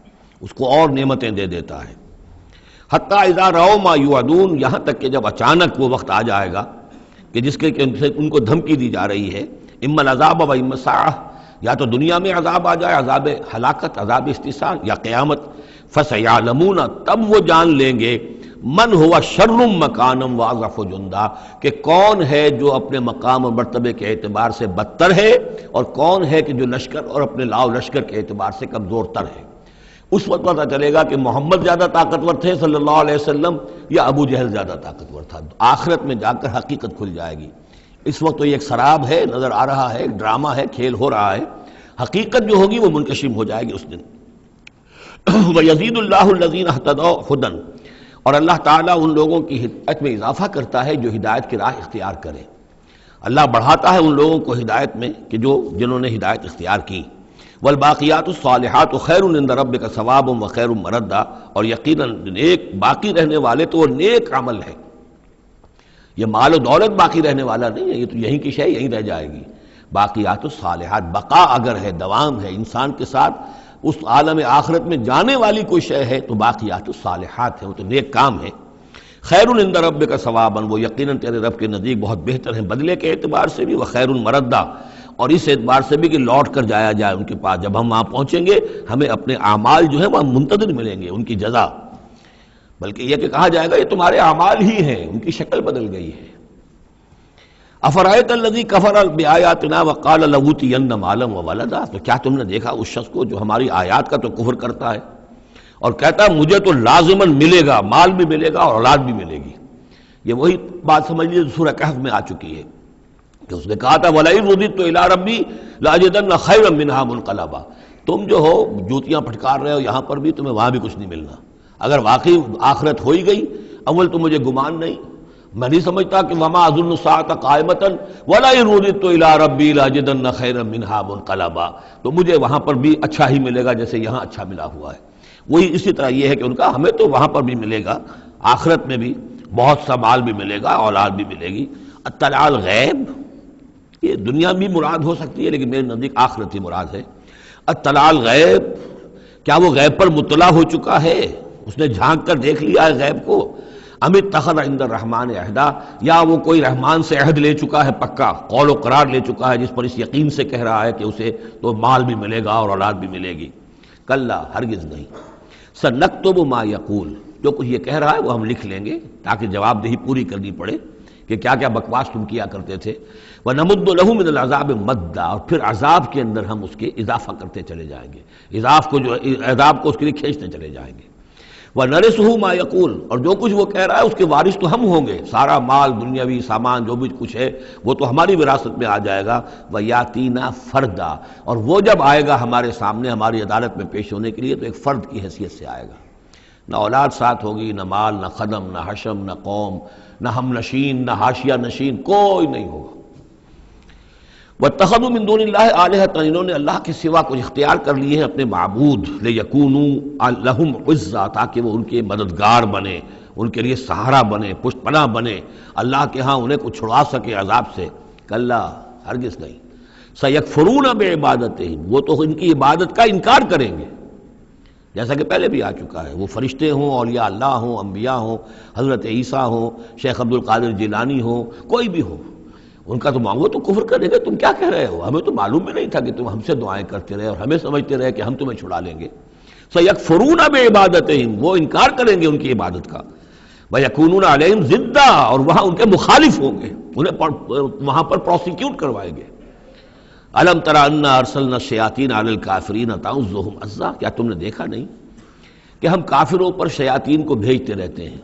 اس کو اور نعمتیں دے دیتا ہے۔ حتیٰ اذا رأوا ما یوعدون، یہاں تک کہ جب اچانک وہ وقت آ جائے گا کہ جس کے ان کو دھمکی دی جا رہی ہے، اما العذاب و اما الساعہ، یا تو دنیا میں عذاب آ جائے، عذاب ہلاکت، عذاب استحصال، یا قیامت، فسیعلمون، تب وہ جان لیں گے، من ہوا شر مکانم واضف جندا، کہ کون ہے جو اپنے مقام اور مرتبے کے اعتبار سے بدتر ہے اور کون ہے کہ جو لشکر اور اپنے لاؤ لشکر کے اعتبار سے کمزور تر ہے۔ اس وقت پتہ چلے گا کہ محمد زیادہ طاقتور تھے صلی اللہ علیہ وسلم یا ابو جہل زیادہ طاقتور تھا۔ آخرت میں جا کر حقیقت کھل جائے گی۔ اس وقت تو یہ ایک سراب ہے، نظر آ رہا ہے، ایک ڈرامہ ہے، کھیل ہو رہا ہے۔ حقیقت جو ہوگی وہ منکشف ہو جائے گی اس دن۔ وَيَزِيدُ اللَّهُ الَّذِينَ اهْتَدَوْا هُدًى، اور اللہ تعالیٰ ان لوگوں کی ہدایت میں اضافہ کرتا ہے جو ہدایت کی راہ اختیار کرے۔ اللہ بڑھاتا ہے ان لوگوں کو ہدایت میں کہ جنہوں نے ہدایت اختیار کی۔ والباقیات الصالحات خیر عند ربک ثوابا وخیر مردا، اور یقیناً نیک باقی رہنے والے تو وہ نیک عمل ہے۔ یہ مال و دولت باقی رہنے والا نہیں ہے، یہ تو یہیں کی شے یہیں رہ جائے گی۔ باقیات الصالحات، بقا اگر ہے، دوام ہے انسان کے ساتھ، اس عالم آخرت میں جانے والی کوئی شے ہے تو باقیات الصالحات ہے، وہ تو نیک کام ہے۔ خیر عند ربک ثوابا، وہ یقیناً تیرے رب کے نزدیک بہت بہتر ہیں بدلے کے اعتبار سے بھی، وخیر مردا، اور اس اعتبار سے بھی کہ لوٹ کر جایا جائے ان کے پاس۔ جب ہم وہاں پہنچیں گے ہمیں اپنے اعمال جو ہیں وہاں منتظر ملیں گے، ان کی جزا، بلکہ یہ کہ کہا جائے گا یہ تمہارے اعمال ہی ہیں، ان کی شکل بدل گئی ہے۔ افرأیت الذی کفر بآیاتنا وقال لأوتین مالا وولدا، تو کیا تم نے دیکھا اس شخص کو جو ہماری آیات کا تو کفر کرتا ہے اور کہتا ہے مجھے تو لازماً ملے گا، مال بھی ملے گا اور اولاد بھی ملے گی۔ یہ وہی بات سمجھ لیجیے سورہ کہف میں آ چکی ہے کہ اس نے کہا تھا وَلَئِن رُدِدتُّ إِلَىٰ رَبِّي لَأَجِدَنَّ خَيْرًا مِّنْهَا مُنْقَلَبًا، تم جو ہو جوتیاں پھٹکار رہے ہو یہاں پر بھی، تمہیں وہاں بھی کچھ نہیں ملنا۔ اگر واقعی آخرت ہو ہی گئی، اول تو مجھے گمان نہیں، میں نہیں سمجھتا کہ وَمَا أَظُنُّ السَّاعَةَ قَائِمَةً وَلَئِن رُدِدتُّ إِلَىٰ رَبِّي لَأَجِدَنَّ خَيْرًا مِّنْهَا مُنْقَلَبًا، تو مجھے وہاں پر بھی اچھا ہی ملے گا جیسے یہاں اچھا ملا ہوا ہے۔ وہی اسی طرح یہ ہے کہ ان کا ہمیں تو وہاں پر بھی ملے گا، آخرت میں بھی بہت سا مال بھی ملے گا، اولاد بھی ملے گی۔ اطلاع الغیب، یہ دنیا بھی مراد ہو سکتی ہے لیکن میرے نزدیک آخرت ہی مراد ہے۔ اطلاع الغیب، کیا وہ غیب پر مطلع ہو چکا ہے، اس نے جھانک کر دیکھ لیا ہے غیب کو؟ ام اتخذ عند الرحمن عہدا، یا وہ کوئی رحمان سے عہد لے چکا ہے، پکا قول و قرار لے چکا ہے جس پر اس یقین سے کہہ رہا ہے کہ اسے تو مال بھی ملے گا اور اولاد بھی ملے گی۔ کلا، ہرگز نہیں۔ سنکتب ما یقول، جو کچھ یہ کہہ رہا ہے وہ ہم لکھ لیں گے تاکہ جواب دہی پوری کرنی پڑے کہ کیا کیا بکواس تم کیا کرتے تھے۔ وَنَمُدُّ لَهُ مِنَ الْعَذَابِ مَدًّا، اور پھر عذاب کے اندر ہم اس کے اضافہ کرتے چلے جائیں گے، عذاب کو اس کے لیے کھینچتے چلے جائیں گے۔ وَنَرِثُهُ مَا يَقُولُ، اور جو کچھ وہ کہہ رہا ہے اس کے وارث تو ہم ہوں گے، سارا مال دنیاوی سامان جو بھی کچھ ہے وہ تو ہماری وراثت میں آ جائے گا۔ وَيَأْتِينَا فَرْدًا، اور وہ جب آئے گا ہمارے سامنے ہماری عدالت میں پیش ہونے کے لیے تو ایک فرد کی حیثیت سے آئے گا، نہ اولاد ساتھ ہوگی، نہ مال، نہ خدم، نہ حشم، نہ قوم، نہ ہم نشین، نہ حاشیہ نشین، کوئی نہیں ہوگا۔ وَاتَّخَذُوا مِن دُونِ اللَّهِ آلِهَةً، انہوں نے اللہ کے سوا کچھ اختیار کر لیے ہیں اپنے معبود، لِيَكُونُوا لَهُمْ عِزًّا، تاکہ وہ ان کے مددگار بنے، ان کے لیے سہارا بنے، پشت پناہ بنے، اللہ کے ہاں انہیں کچھ چھڑا سکے عذاب سے۔ کلا، ہرگز نہیں۔ سَيَكْفُرُونَ بِعِبَادَتِهِمْ، وہ تو ان کی عبادت کا انکار کریں گے، جیسا کہ پہلے بھی آ چکا ہے، وہ فرشتے ہوں، اولیاء اللہ ہوں، انبیاء ہوں، حضرت عیسیٰ ہوں، شیخ عبد القادر جیلانی ہوں، کوئی بھی ہو، ان کا تو مانگو تو کفر کرے گا، تم کیا کہہ رہے ہو، ہمیں تو معلوم بھی نہیں تھا کہ تم ہم سے دعائیں کرتے رہے اور ہمیں سمجھتے رہے کہ ہم تمہیں چھڑا لیں گے۔ سَيَكْفُرُونَ بِعِبَادَتِهِمْ، وہ انکار کریں گے ان کی عبادت کا۔ وَيَكُونُونَ عَلَيْهِمْ ضِدًّا، اور وہاں ان کے مخالف ہوں گے، انہیں وہاں پر پروسیکیوٹ کروائیں گے۔ أَلَمْ تَرَ أَنَّا أَرْسَلْنَا الشَّيَاطِينَ عَلَى الْكَافِرِينَ تَعُزُّهُمْ عَزًّا، کیا تم نے دیکھا نہیں کہ ہم کافروں پر شیاطین کو بھیجتے رہتے ہیں،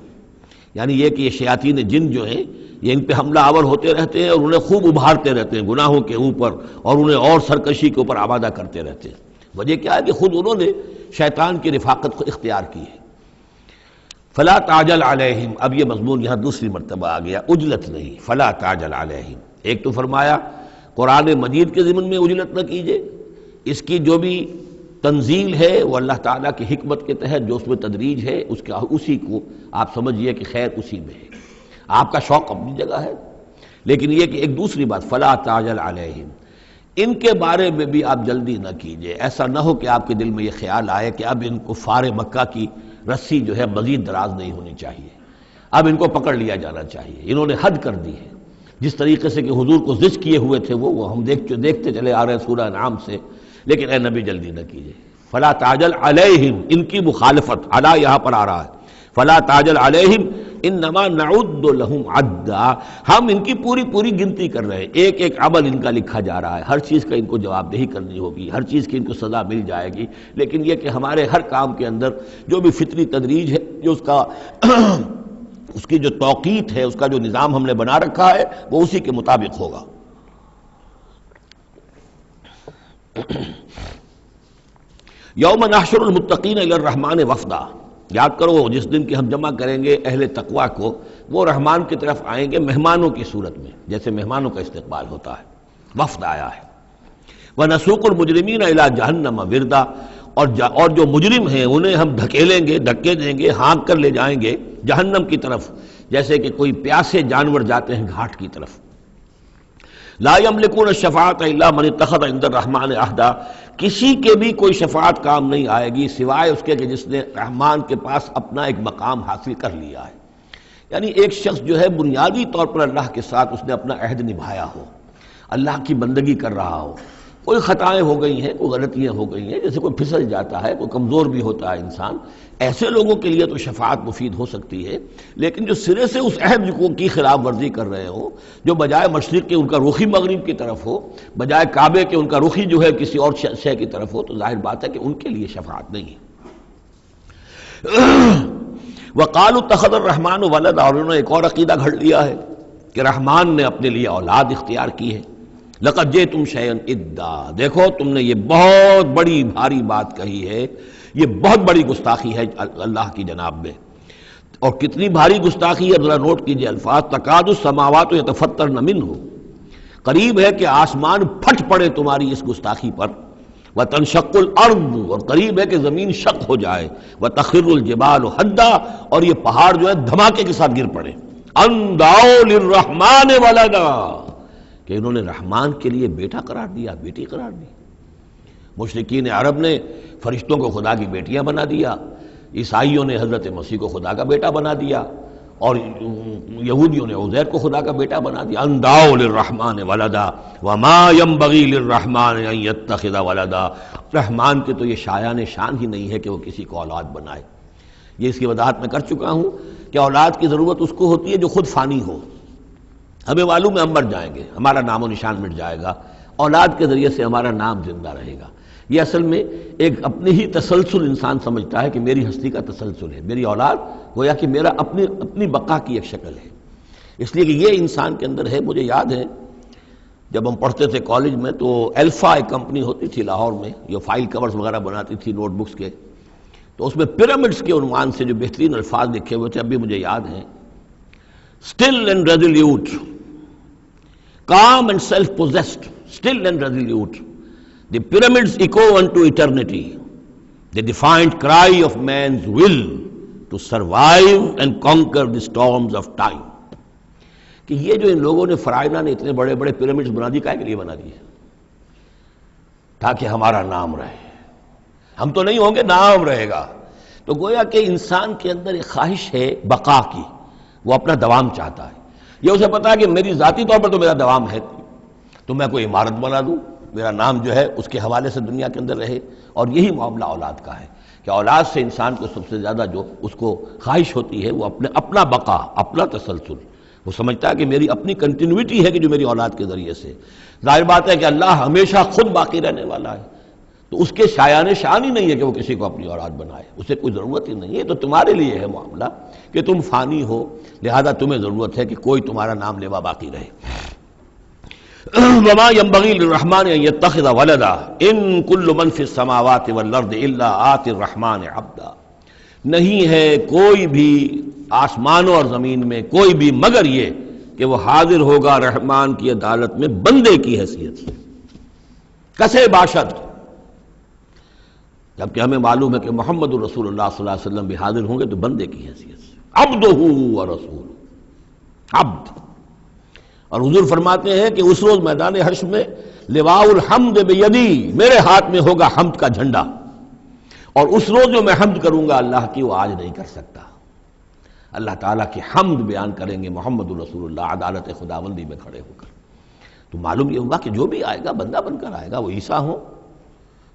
یعنی یہ کہ یہ شیاطین جن جو ہیں یہ ان پہ حملہ آور ہوتے رہتے ہیں اور انہیں خوب ابھارتے رہتے ہیں گناہوں کے اوپر، اور انہیں اور سرکشی کے اوپر آمادہ کرتے رہتے ہیں۔ وجہ کیا ہے کہ خود انہوں نے شیطان کی رفاقت کو اختیار کی ہے۔ فلا تعجل علیہم، اب یہ مضمون یہاں دوسری مرتبہ آ گیا، عجلت نہیں، فلا تعجل علیہم۔ ایک تو فرمایا قرآن مجید کے ضمن میں عجلت نہ کیجیے، اس کی جو بھی تنزیل ہے وہ اللہ تعالیٰ کی حکمت کے تحت جو اس میں تدریج ہے اسی کو آپ سمجھیے کہ خیر اسی میں ہے، آپ کا شوق اپنی جگہ ہے، لیکن یہ کہ ایک دوسری بات فلا تعجل علیہم، ان کے بارے میں بھی آپ جلدی نہ کیجیے، ایسا نہ ہو کہ آپ کے دل میں یہ خیال آئے کہ اب ان کفار مکہ کی رسی جو ہے مزید دراز نہیں ہونی چاہیے، اب ان کو پکڑ لیا جانا چاہیے، انہوں نے حد کر دی ہے، جس طریقے سے کہ حضور کو زج کیے ہوئے تھے وہ ہم دیکھتے چلے آ رہے ہیں سورہ انعام سے، لیکن اے نبی جلدی نہ کیجیے۔ فلا تعجل علیہم، ان کی مخالفت، علی یہاں پر آ رہا ہے، فلا تعجل علیہم انما نعد لہم عدا، ہم ان کی پوری پوری گنتی کر رہے ہیں، ایک ایک عمل ان کا لکھا جا رہا ہے، ہر چیز کا ان کو جواب دہی کرنی ہوگی، ہر چیز کی ان کو سزا مل جائے گی، لیکن یہ کہ ہمارے ہر کام کے اندر جو بھی فطری تدریج ہے، جو اس کا اس کی جو توقیت ہے، اس کا جو نظام ہم نے بنا رکھا ہے، وہ اسی کے مطابق ہوگا۔ یوم نحشر المتقین الی الرحمن وفدا، یاد کرو جس دن کی ہم جمع کریں گے اہل تقویٰ کو، وہ رحمان کی طرف آئیں گے مہمانوں کی صورت میں، جیسے مہمانوں کا استقبال ہوتا ہے، وفد آیا ہے۔ وَنَسُوقُ الْمُجْرِمِينَ إِلَىٰ جَهَنَّمَ وِرْدًا، اور جو مجرم ہیں انہیں ہم دھکیلیں گے، دھکے دیں گے، ہانک کر لے جائیں گے جہنم کی طرف، جیسے کہ کوئی پیاسے جانور جاتے ہیں گھاٹ کی طرف۔ لا یملکون الشفاعۃ الا من اتخذ عند الرحمن عہدا، کسی کے بھی کوئی شفاعت کام نہیں آئے گی سوائے اس کے کہ جس نے رحمان کے پاس اپنا ایک مقام حاصل کر لیا ہے، یعنی ایک شخص جو ہے بنیادی طور پر اللہ کے ساتھ اس نے اپنا عہد نبھایا ہو، اللہ کی بندگی کر رہا ہو، کوئی خطائیں ہو گئی ہیں، کوئی غلطیاں ہو گئی ہیں، جیسے کوئی پھسل جاتا ہے، کوئی کمزور بھی ہوتا ہے انسان، ایسے لوگوں کے لیے تو شفاعت مفید ہو سکتی ہے، لیکن جو سرے سے اس عہد کی خلاف ورزی کر رہے ہو، جو بجائے مشرق کے ان کا رخی مغرب کی طرف ہو، بجائے کعبے کے ان کا رخی جو ہے کسی اور شے کی طرف ہو، تو ظاہر بات ہے کہ ان کے لیے شفاعت نہیں ہے۔ وَقَالُوا اتَّخَذَ الرَّحْمَنُ وَلَدًا، اور انہوں نے ایک اور عقیدہ گھڑ لیا ہے کہ رحمان نے اپنے لیے اولاد اختیار کی ہے۔ لَقَدْ جِئْتُمْ شَيْئًا إِدًّا، دیکھو تم نے یہ بہت بڑی بھاری بات کہی ہے، یہ بہت بڑی گستاخی ہے اللہ کی جناب میں، اور کتنی بھاری گستاخی ہے ذرا نوٹ کیجئے الفاظ، تکاد السماوات یتفطرن منہ، قریب ہے کہ آسمان پھٹ پڑے تمہاری اس گستاخی پر، وتنشق الارض، اور قریب ہے کہ زمین شق ہو جائے، وتخر الجبال حدا، اور یہ پہاڑ جو ہے دھماکے کے ساتھ گر پڑے، ان دعوا للرحمن ولدا، کہ انہوں نے رحمان کے لیے بیٹا قرار دیا، بیٹی قرار دی۔ مشرکین عرب نے فرشتوں کو خدا کی بیٹیاں بنا دیا، عیسائیوں نے حضرت مسیح کو خدا کا بیٹا بنا دیا، اور یہودیوں نے عزیر کو خدا کا بیٹا بنا دیا۔ ان دعوا للرحمن ولدا وما ينبغي للرحمن ان يتخذ ولدا، رحمان کے تو یہ شایان شان ہی نہیں ہے کہ وہ کسی کو اولاد بنائے۔ یہ اس کی وضاحت میں کر چکا ہوں کہ اولاد کی ضرورت اس کو ہوتی ہے جو خود فانی ہو، ہمیں معلوم ہے ہم مر جائیں گے، ہمارا نام و نشان مٹ جائے گا، اولاد کے ذریعے سے ہمارا نام زندہ رہے گا۔ یہ اصل میں ایک اپنی ہی تسلسل انسان سمجھتا ہے کہ میری ہستی کا تسلسل ہے، میری اولاد گویا کہ میرا اپنی بقا کی ایک شکل ہے، اس لیے کہ یہ انسان کے اندر ہے۔ مجھے یاد ہے جب ہم پڑھتے تھے کالج میں تو الفا ایک کمپنی ہوتی تھی لاہور میں، یہ فائل کورز وغیرہ بناتی تھی نوٹ بکس کے، تو اس میں پیرامڈس کے عنوان سے جو بہترین الفاظ لکھے ہوئے تھے اب بھی مجھے یاد ہیں، still and resolute, calm and self-possessed, still and resolute, the pyramids echo unto eternity, the defiant cry of man's will to survive and conquer the storms of time۔ کہ یہ جو ان لوگوں نے فرائضہ نے اتنے بڑے بڑے پیرامڈز بنا دی، کائے کے لیے بنا دیے؟ تاکہ ہمارا نام رہے، ہم تو نہیں ہوں گے، نام رہے گا۔ تو گویا کہ انسان کے اندر ایک خواہش ہے بقا کی، وہ اپنا دوام چاہتا ہے، یہ اسے پتا ہے کہ میری ذاتی طور پر تو میرا دوام ہے، تو میں کوئی عمارت بنا دوں، میرا نام جو ہے اس کے حوالے سے دنیا کے اندر رہے۔ اور یہی معاملہ اولاد کا ہے کہ اولاد سے انسان کو سب سے زیادہ جو اس کو خواہش ہوتی ہے وہ اپنا بقا، اپنا تسلسل، وہ سمجھتا ہے کہ میری اپنی کنٹینیوٹی ہے کہ جو میری اولاد کے ذریعے سے۔ ظاہر بات ہے کہ اللہ ہمیشہ خود باقی رہنے والا ہے، تو اس کے شایان شان ہی نہیں ہے کہ وہ کسی کو اپنی اولاد بنائے، اسے کوئی ضرورت ہی نہیں ہے۔ تو تمہارے لیے ہے معاملہ کہ تم فانی ہو، لہذا تمہیں ضرورت ہے کہ کوئی تمہارا نام لیوا باقی رہے۔ وما ينبغي للرحمن ان يتخذ ولدا ان كل من في السماوات والارض الا آتي الرحمن عبدا، نہیں ہے کوئی بھی آسمانوں اور زمین میں کوئی بھی مگر یہ کہ وہ حاضر ہوگا رحمان کی عدالت میں بندے کی حیثیت سے، کسے باشد، جبکہ ہمیں معلوم ہے کہ محمد رسول اللہ صلی اللہ علیہ وسلم بھی حاضر ہوں گے تو بندے کی حیثیت سے، عبدہ ورسول، عبد۔ اور حضور فرماتے ہیں کہ اس روز میدان حشر میں لواء الحمد بیدی، میرے ہاتھ میں ہوگا حمد کا جھنڈا، اور اس روز جو میں حمد کروں گا اللہ کی وہ آج نہیں کر سکتا۔ اللہ تعالیٰ کی حمد بیان کریں گے محمد رسول اللہ عدالت خداوندی میں کھڑے ہو کر۔ تو معلوم یہ ہوا کہ جو بھی آئے گا بندہ بن کر آئے گا، وہ عیسیٰ ہوں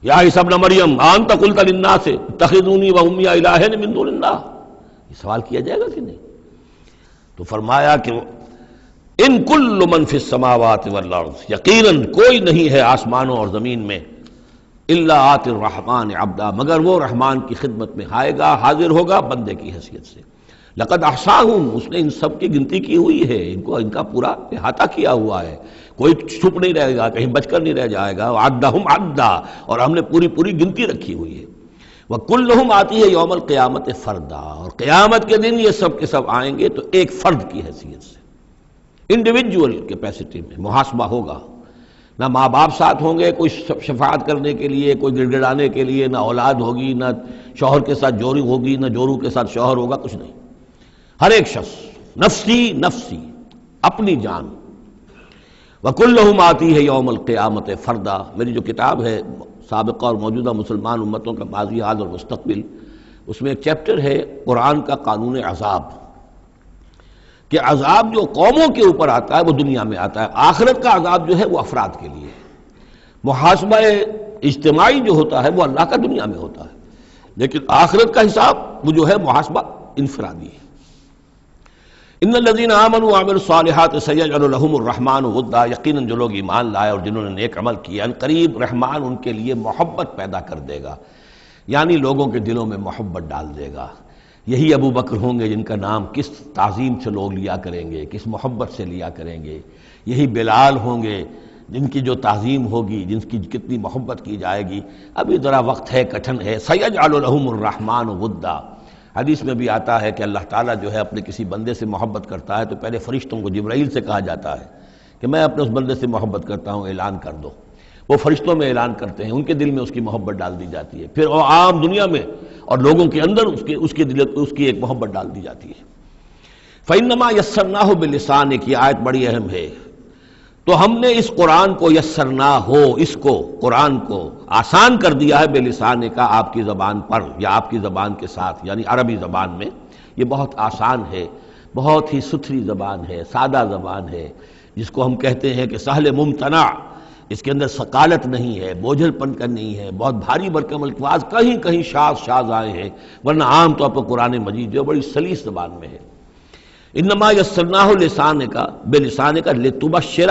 یا عیسیٰ ابن مریم انت قلت للناس اتخذونی و امی الہین من دون اللہ، یہ سوال کیا جائے گا کہ نہیں؟ تو فرمایا کہ ان کل من فی السماوات والارض، یقیناً کوئی نہیں ہے آسمانوں اور زمین میں، الا آتی الرحمن عبدا، مگر وہ رحمان کی خدمت میں آئے گا، حاضر ہوگا بندے کی حیثیت سے۔ لقد احصاہم، اس نے ان سب کی گنتی کی ہوئی ہے، ان کا پورا احاطہ کیا ہوا ہے، کوئی چھپ نہیں رہے گا، کہیں بچ کر نہیں رہ جائے گا۔ وعدہم عدا، اور ہم نے پوری گنتی رکھی ہوئی ہے۔ وکلہم آتی ہے یوم القیامت فردا، اور قیامت کے دن یہ سب کے سب آئیں گے تو ایک فرد کی حیثیت سے، انڈیویجول کیپیسٹی میں محاسبہ ہوگا۔ نہ ماں باپ ساتھ ہوں گے کوئی شفاعت کرنے کے لیے، کوئی گڑ گڑانے کے لیے، نہ اولاد ہوگی، نہ شوہر کے ساتھ جوری ہوگی، نہ جورو کے ساتھ شوہر ہوگا، کچھ نہیں۔ ہر ایک شخص نفسی نفسی، اپنی جان۔ وَكُلُّهُمْ آتی ہے یوم القیامت فردا، میری جو کتاب ہے سابقہ اور موجودہ مسلمان امتوں کا ماضی، حال اور مستقبل، اس میں ایک چیپٹر ہے قرآن کا قانون عذاب، کہ عذاب جو قوموں کے اوپر آتا ہے وہ دنیا میں آتا ہے، آخرت کا عذاب جو ہے وہ افراد کے لیے ہے۔ محاسبہ اجتماعی جو ہوتا ہے وہ اللہ کا دنیا میں ہوتا ہے، لیکن آخرت کا حساب وہ جو ہے محاسبہ انفرادی ہے۔ ان الذین آمنوا وعملوا الصالحات سیجعل لهم الرحمن ودا، یقیناً جو لوگ ایمان لائے اور جنہوں نے نیک عمل کیا، ان قریب رحمان ان کے لیے محبت پیدا کر دے گا، یعنی لوگوں کے دلوں میں محبت ڈال دے گا۔ یہی ابو بکر ہوں گے جن کا نام کس تعظیم سے لوگ لیا کریں گے، کس محبت سے لیا کریں گے۔ یہی بلال ہوں گے جن کی جو تعظیم ہوگی، جن کی کتنی محبت کی جائے گی۔ ابھی ذرا وقت ہے، کٹھن ہے۔ سیجعل لهم الرحمن ودا، حدیث میں بھی آتا ہے کہ اللہ تعالیٰ جو ہے اپنے کسی بندے سے محبت کرتا ہے تو پہلے فرشتوں کو، جبرائیل سے کہا جاتا ہے کہ میں اپنے اس بندے سے محبت کرتا ہوں، اعلان کر دو۔ وہ فرشتوں میں اعلان کرتے ہیں، ان کے دل میں اس کی محبت ڈال دی جاتی ہے، پھر وہ عام دنیا میں اور لوگوں کے اندر اس کی ایک محبت ڈال دی جاتی ہے۔ فَإِنَّمَا يَسَّرْنَاهُ بِلِسَانِكَ، یہ آیت بڑی اہم ہے۔ تو ہم نے اس قرآن کو یسرنا ہو، اس کو قرآن کو آسان کر دیا ہے، بلسان کا، آپ کی زبان پر یا آپ کی زبان کے ساتھ، یعنی عربی زبان میں۔ یہ بہت آسان ہے، بہت ہی ستھری زبان ہے، سادہ زبان ہے، جس کو ہم کہتے ہیں کہ سہل ممتنع، اس کے اندر ثقالت نہیں ہے، بوجھل پن کا نہیں ہے، بہت بھاری بھرکم الفاظ کہیں کہیں شاذ آئے ہیں، ورنہ عام طور پر قرآن مجید جو بڑی سلیس زبان میں ہے۔ انما یسرناہ لسانک، بلسانک لتبشر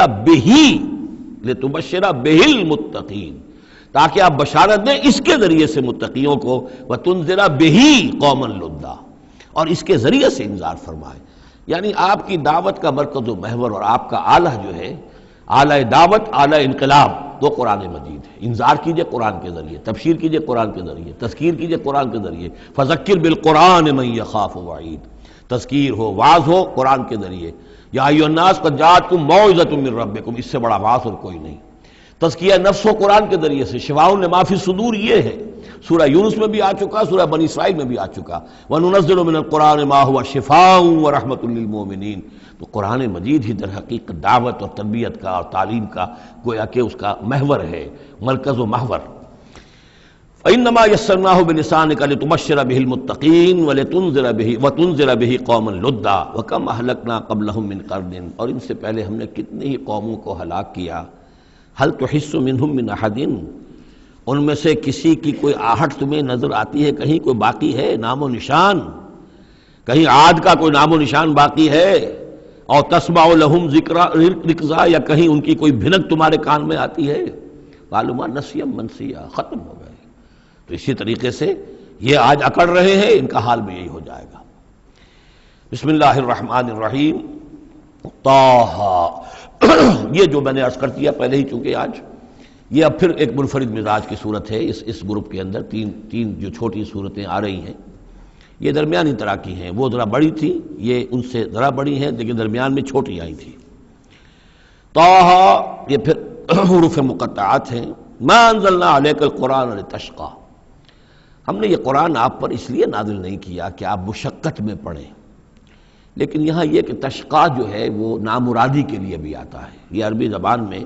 بہ المتقین، تاکہ آپ بشارت دیں اس کے ذریعے سے متقیوں کو، وتنذر بہ قوما لدا، اور اس کے ذریعے سے انذار فرمائے۔ یعنی آپ کی دعوت کا مرکز و محور اور آپ کا آلہ جو ہے، آلہ دعوت، آلہ انقلاب، وہ قرآن مجید ہے۔ انذار کیجئے قرآن کے ذریعے، تبشیر کیجئے قرآن کے ذریعے، تذکیر کیجئے قرآن کے ذریعے۔ فذکر بالقرآن من یخاف وعید، تذکیر ہو، واعظ ہو قرآن کے ذریعے۔ یا ایھا الناس قد جاءتکم موعظۃ من ربکم، اس سے بڑا واعظ اور کوئی نہیں۔ تزکیہ نفس ہو قرآن کے ذریعے سے، شفاء لما فی الصدور یہ ہے، سورہ یونس میں بھی آ چکا، سورہ بنی اسرائیل میں بھی آ چکا۔ وَنُنَزِّلُ مِنَ الْقُرْآنِ مَا هُوَ شِفَاءٌ وَرَحْمَةٌ لِّلْمُؤْمِنِينَ، تو قرآن مجید ہی در حقیقت دعوت اور تربیت کا اور تعلیم کا گویا کہ اس کا محور ہے، مرکز و محور۔ فَإِنَّمَا يَسَّرْنَاهُ بِلِسَانِكَ لِتُبَشِّرَ بِهِ الْمُتَّقِينَ وَتُنذِرَ بِهِ قَوْمًا لُدًّا وَكَمْ أَهْلَكْنَا قَبْلَهُم مِّن قَرْنٍ، اور ان سے پہلے ہم نے کتنی ہی قوموں کو ہلاک کیا۔ هَلْ تُحِسُّ مِنْهُم مِّنْ أَحَدٍ، ان میں سے کسی کی کوئی آہٹ تمہیں نظر آتی ہے؟ کہیں کوئی باقی ہے نام و نشان؟ کہیں عاد کا کوئی نام و نشان باقی ہے؟ اور تسمع لهم رکزا، یا کہیں ان کی کوئی بھنک تمہارے کان میں آتی ہے؟ معلومہ نسیا منسیا، ختم ہو گئے۔ تو اسی طریقے سے یہ آج اکڑ رہے ہیں، ان کا حال بھی یہی ہو جائے گا۔ بسم اللہ الرحمن الرحیم، طٰہٰ، یہ جو میں نے عرض کر دیا پہلے ہی، چونکہ آج یہ اب پھر ایک منفرد مزاج کی صورت ہے۔ اس گروپ کے اندر تین جو چھوٹی صورتیں آ رہی ہیں، یہ درمیانی طرح کی ہیں۔ وہ ذرا بڑی تھی، یہ ان سے ذرا بڑی ہیں، لیکن درمیان میں چھوٹی آئی تھی۔ طٰہٰ، یہ پھر حروف مقطعات ہیں۔ ما انزلنا علیک القرآن لتشقیٰ، ہم نے یہ قرآن آپ پر اس لیے نازل نہیں کیا کہ آپ مشقت میں پڑھیں، لیکن یہاں یہ کہ تشقیٰ جو ہے وہ نامرادی کے لیے بھی آتا ہے۔ یہ عربی زبان میں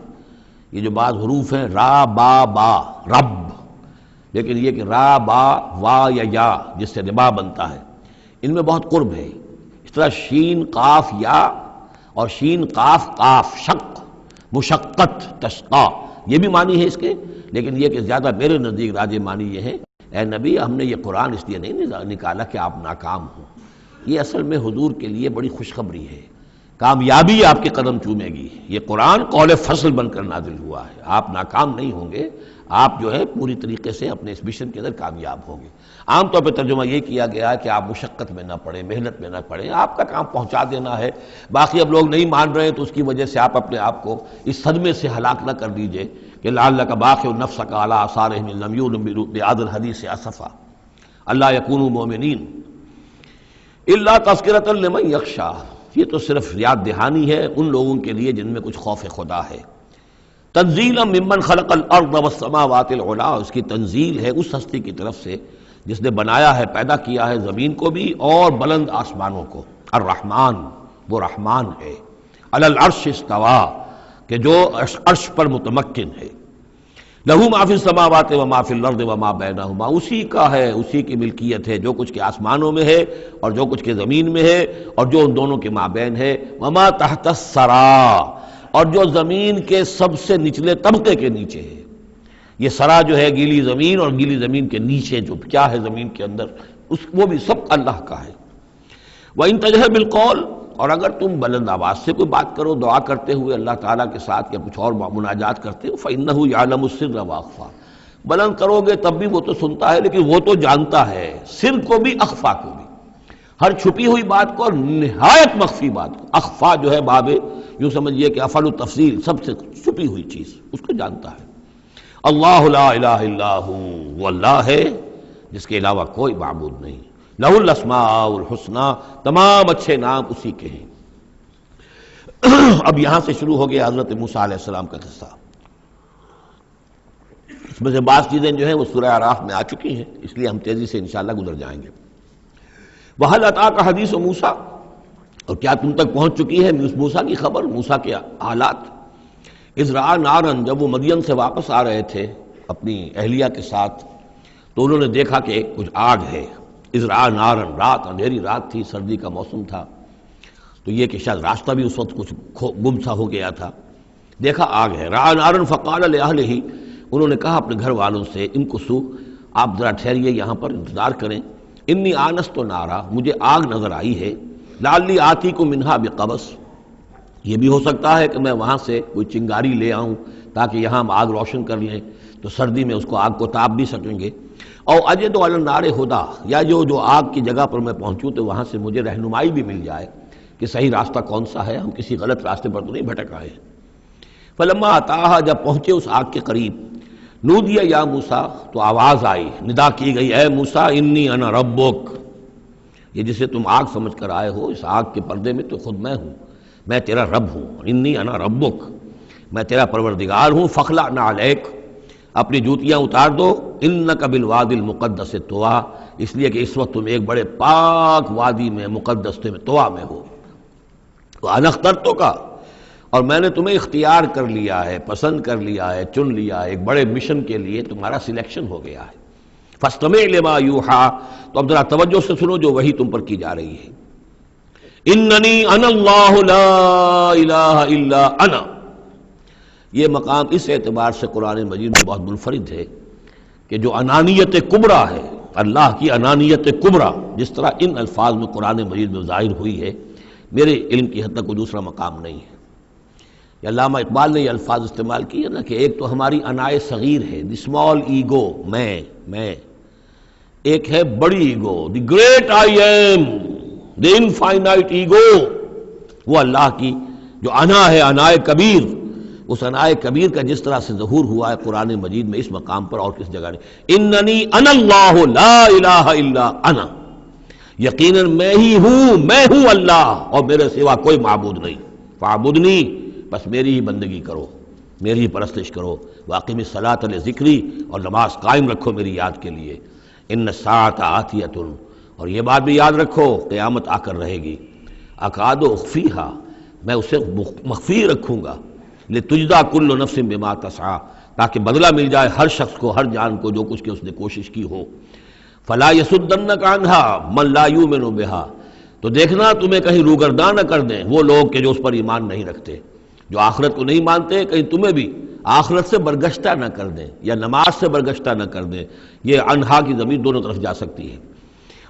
یہ جو بعض حروف ہیں، را با با، رب، لیکن یہ کہ را با وا یا جس سے ربا بنتا ہے، ان میں بہت قرب ہے۔ اس طرح شین قاف یا اور شین قاف قاف، شق، مشقت، تشقیٰ، یہ بھی معنی ہے اس کے، لیکن یہ کہ زیادہ میرے نزدیک راجح معنی یہ ہے، اے نبی ہم نے یہ قرآن اس لیے نہیں نکالا کہ آپ ناکام ہوں، یہ اصل میں حضور کے لیے بڑی خوشخبری ہے، کامیابی آپ کے قدم چومے گی۔ یہ قرآن قول فصل بن کر نازل ہوا ہے، آپ ناکام نہیں ہوں گے، آپ جو ہے پوری طریقے سے اپنے اس مشن کے اندر کامیاب ہوں گے۔ عام طور پہ ترجمہ یہ کیا گیا ہے کہ آپ مشقت میں نہ پڑیں، محنت میں نہ پڑیں، آپ کا کام پہنچا دینا ہے، باقی اب لوگ نہیں مان رہے ہیں تو اس کی وجہ سے آپ اپنے آپ کو اس صدمے سے ہلاک نہ کر دیجئے کہ لعلک باخع نفسک علی آثارہم ان لم یؤمنوا بہذا الحدیث اسفا الا یکونوا مؤمنین الا تذکرۃ لمن یخشی۔ یہ تو صرف یاد دہانی ہے ان لوگوں کے لیے جن میں کچھ خوف خدا ہے۔ تنزیلا ممن خلق الارض والسماوات العلی، اس کی تنزیل ہے اس ہستی کی طرف سے جس نے بنایا ہے، پیدا کیا ہے زمین کو بھی اور بلند آسمانوں کو۔ الرحمن، وہ رحمان ہے، علی العرش استویٰ، کہ جو عرش پر متمکن ہے۔ لہو ما فی السماوات وما فی الارض وما بینہما، اسی کا ہے، اسی کی ملکیت ہے جو کچھ کے آسمانوں میں ہے اور جو کچھ کے زمین میں ہے اور جو ان دونوں کے مابین ہے۔ وما تحت الثریٰ، اور جو زمین کے سب سے نچلے طبقے کے نیچے ہے۔ یہ سرا جو ہے گیلی زمین، اور گیلی زمین کے نیچے جو کیا ہے زمین کے اندر، وہ بھی سب اللہ کا ہے۔ وَإِن تَجْهَرْ بِالْقَوْلِ، اور اگر تم بلند آواز سے کوئی بات کرو دعا کرتے ہوئے اللہ تعالیٰ کے ساتھ یا کچھ اور مناجات کرتے ہو، فَإِنَّهُ يَعْلَمُ السِّرَّ وَأَخْفَى، بلند کرو گے تب بھی وہ تو سنتا ہے، لیکن وہ تو جانتا ہے سر کو بھی اخفا کو بھی، ہر چھپی ہوئی بات کو اور نہایت مخفی بات کو۔ اخفا جو ہے باب یوں سمجھیے کہ افعل التفصیل، سب سے چھپی ہوئی چیز اس کو جانتا ہے۔ اللہ لا الہ الا ہو، وہ اللہ ہے جس کے علاوہ کوئی معبود نہیں۔ لہ الاسماء الحسنی، تمام اچھے نام اسی کے ہیں۔ اب یہاں سے شروع ہو گیا حضرت موسیٰ علیہ السلام کا قصہ۔ اس میں سے بعض چیزیں جو ہیں وہ سورہ اعراف میں آ چکی ہیں، اس لیے ہم تیزی سے انشاءاللہ گزر جائیں گے۔ وَهَلْ أَتَاكَ حَدِيثُ موسیٰ، اور کیا تم تک پہنچ چکی ہے موسیٰ کی خبر، موسیٰ کے حالات۔ اذ رأى نارا، جب وہ مدین سے واپس آ رہے تھے اپنی اہلیہ کے ساتھ تو انہوں نے دیکھا کہ کچھ آگ ہے۔ اذ رأى نارا، رات، اندھیری رات تھی، سردی کا موسم تھا، تو یہ کہ شاید راستہ بھی اس وقت کچھ گم سا ہو گیا تھا۔ دیکھا آگ ہے۔ رأى نارا فقال لأهله، انہوں نے کہا اپنے گھر والوں سے، امکثوا، آپ ذرا ٹھہریے یہاں پر انتظار کریں، انی آنست نارا، مجھے آگ نظر آئی ہے، لعلی آتیکم منہا بقبس، یہ بھی ہو سکتا ہے کہ میں وہاں سے کوئی چنگاری لے آؤں تاکہ یہاں ہم آگ روشن کر لیں تو سردی میں اس کو آگ کو تاپ بھی سکیں گے۔ او اجد علی النار ہدی، یا جو آگ کی جگہ پر میں پہنچوں تو وہاں سے مجھے رہنمائی بھی مل جائے کہ صحیح راستہ کون سا ہے، ہم کسی غلط راستے پر تو نہیں بھٹک آئے۔ فلما اتاہا، جب پہنچے اس آگ کے قریب، نودی یا موسیٰ، تو آواز آئی، ندا کی گئی، اے موسیٰ انی انا ربک، یہ جسے تم آگ سمجھ کر آئے ہو، اس آگ کے پردے میں تو خود میں ہوں، میں تیرا رب ہوں، انی انا ربک، میں تیرا پروردگار ہوں، فخلع نعلیک، اپنی جوتیاں اتار دو، انک بالوادی المقدس طویٰ، اس لیے کہ اس وقت تم ایک بڑے پاک وادی میں، مقدس طویٰ میں ہو۔ وانا اخترتک، اور میں نے تمہیں اختیار کر لیا ہے، پسند کر لیا ہے، چن لیا ہے، ایک بڑے مشن کے لیے تمہارا سلیکشن ہو گیا ہے۔ فاستمع لما یوحیٰ، تو اب ذرا توجہ سے سنو جو وحی تم پر کی جا رہی ہے۔ اننی انا اللہ لا الہ الا انا، یہ مقام اس اعتبار سے قرآن مجید میں بہت منفرد ہے کہ جو انانیت کبریٰ ہے، اللہ کی انانیت کبریٰ جس طرح ان الفاظ میں قرآن مجید میں ظاہر ہوئی ہے، میرے علم کی حد تک کوئی دوسرا مقام نہیں ہے۔ یہ علامہ اقبال نے یہ الفاظ استعمال کیے نا کہ ایک تو ہماری انائے صغیر ہے، دی اسمال ایگو، میں، ایک ہے بڑی ego, the great I am, the infinite ego, وہ اللہ کی جو انا ہے، انائے کبیر، اس انائے کبیر کا جس طرح سے ظہور ہوا ہے قرآن مجید میں اس مقام پر اور کس جگہ نہیں۔ اننی انا اللہ لا الہ الا انا، یقیناً میں ہی ہوں، میں ہوں اللہ اور میرے سوا کوئی معبود نہیں، فاعبدنی، بس میری ہی بندگی کرو، میری ہی پرستش کرو، واقم الصلاۃ لذکری، اور نماز قائم رکھو میری یاد کے لیے۔ ان الساعۃ آتیۃ، اور یہ بات بھی یاد رکھو قیامت آ کر رہے گی۔ اکاد اخفیہا، میں اسے مخفی رکھوں گا، لتجزی کل نفس بما تسعی، تاکہ بدلہ مل جائے ہر شخص کو، ہر جان کو جو کچھ کہ اس نے کوشش کی ہو۔ فلا یصدنک عنہا من لا یؤمن بہا، تو دیکھنا تمہیں کہیں روگرداں نہ کر دیں وہ لوگ کہ جو اس پر ایمان نہیں رکھتے، جو آخرت کو نہیں مانتے، کہیں تمہیں بھی آخرت سے برگشتہ نہ کر دیں یا نماز سے برگشتہ نہ کر دیں۔ یہ انہا کی ضمیر دونوں طرف جا سکتی ہے۔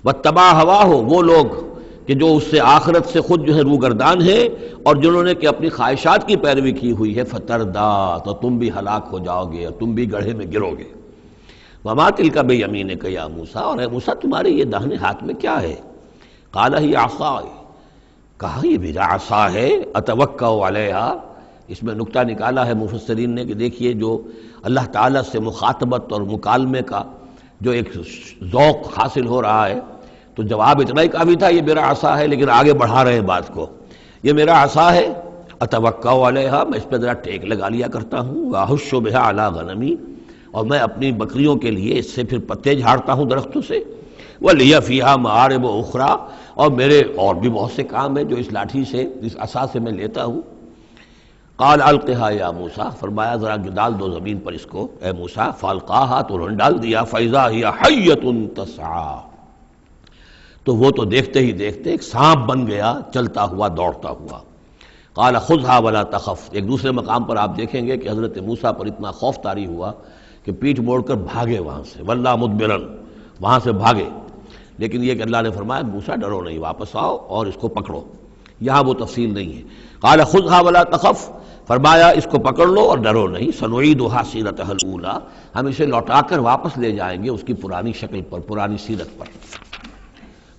واتبع ہواہ، وہ لوگ کہ جو اس سے آخرت سے خود جو ہے روگردان ہے، اور جنہوں نے کہ اپنی خواہشات کی پیروی کی ہوئی ہے، فتردا، تو تم بھی ہلاک ہو جاؤ گے اور تم بھی گڑھے میں گرو گے۔ وما تلک بیمینک یا موسیٰ، اور اے موسیٰ تمہارے یہ داہنے ہاتھ میں کیا ہے؟ قال ہی عصائی، کہا یہ میرا عصا ہے، اتوکا علیہا۔ اس میں نکتہ نکالا ہے مفسرین نے کہ دیکھیے جو اللہ تعالیٰ سے مخاطبت اور مکالمے کا جو ایک ذوق حاصل ہو رہا ہے، تو جواب اتنا ہی کافی تھا یہ میرا عصا ہے، لیکن آگے بڑھا رہے ہیں بات کو، یہ میرا عصا ہے، اتوکا علیہا، میں اس پہ ذرا ٹیک لگا لیا کرتا ہوں، واحش بہا علی غنمی، اور میں اپنی بکریوں کے لیے اس سے پھر پتے جھاڑتا ہوں درختوں سے، وَلِيَ فِيهَا مَآرِبُ أُخْرَى، اور میرے اور بھی بہت سے کام ہیں جو اس لاٹھی سے، اس عصا سے میں لیتا ہوں۔ قال القها یا موسیٰ، فرمایا ذرا ڈال دو زمین پر اس کو اے موسیٰ، فالقاها، تو انہوں نے ڈال دیا، فَإِذَا هِيَ حَيَّةٌ تَسْعَىٰ، تو وہ تو دیکھتے ہی دیکھتے ایک سانپ بن گیا، چلتا ہوا دوڑتا ہوا۔ قال خذها ولا تخف، ایک دوسرے مقام پر آپ دیکھیں گے کہ حضرت موسیٰ پر اتنا خوف طاری ہوا کہ پیٹھ موڑ کر بھاگے وہاں سے، وَلَّا مُدْبِرًا، وہاں سے بھاگے، لیکن یہ کہ اللہ نے فرمایا موسیٰ ڈرو نہیں، واپس آؤ اور اس کو پکڑو، یہاں وہ تفصیل نہیں ہے۔ قال خذها ولا تخف، فرمایا اس کو پکڑ لو اور ڈرو نہیں، سنعیدها سیرتها الاولی، ہم اسے لوٹا کر واپس لے جائیں گے اس کی پرانی شکل پر، پرانی سیرت پر۔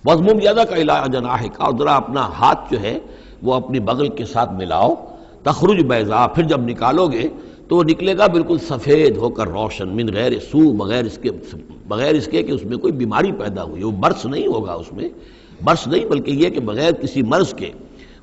وَاضْمُمْ يَدَكَ إِلَىٰ جَنَاحِكَ، اور ذرا اپنا ہاتھ جو ہے وہ اپنی بغل کے ساتھ ملاؤ، تخرج بیضاء، پھر جب نکالو گے تو وہ نکلے گا بالکل سفید ہو کر روشن، من غیر سو، بغیر اس کے کہ اس میں کوئی بیماری پیدا ہوئی، وہ برس نہیں ہوگا، اس میں برس نہیں بلکہ یہ کہ بغیر کسی مرض کے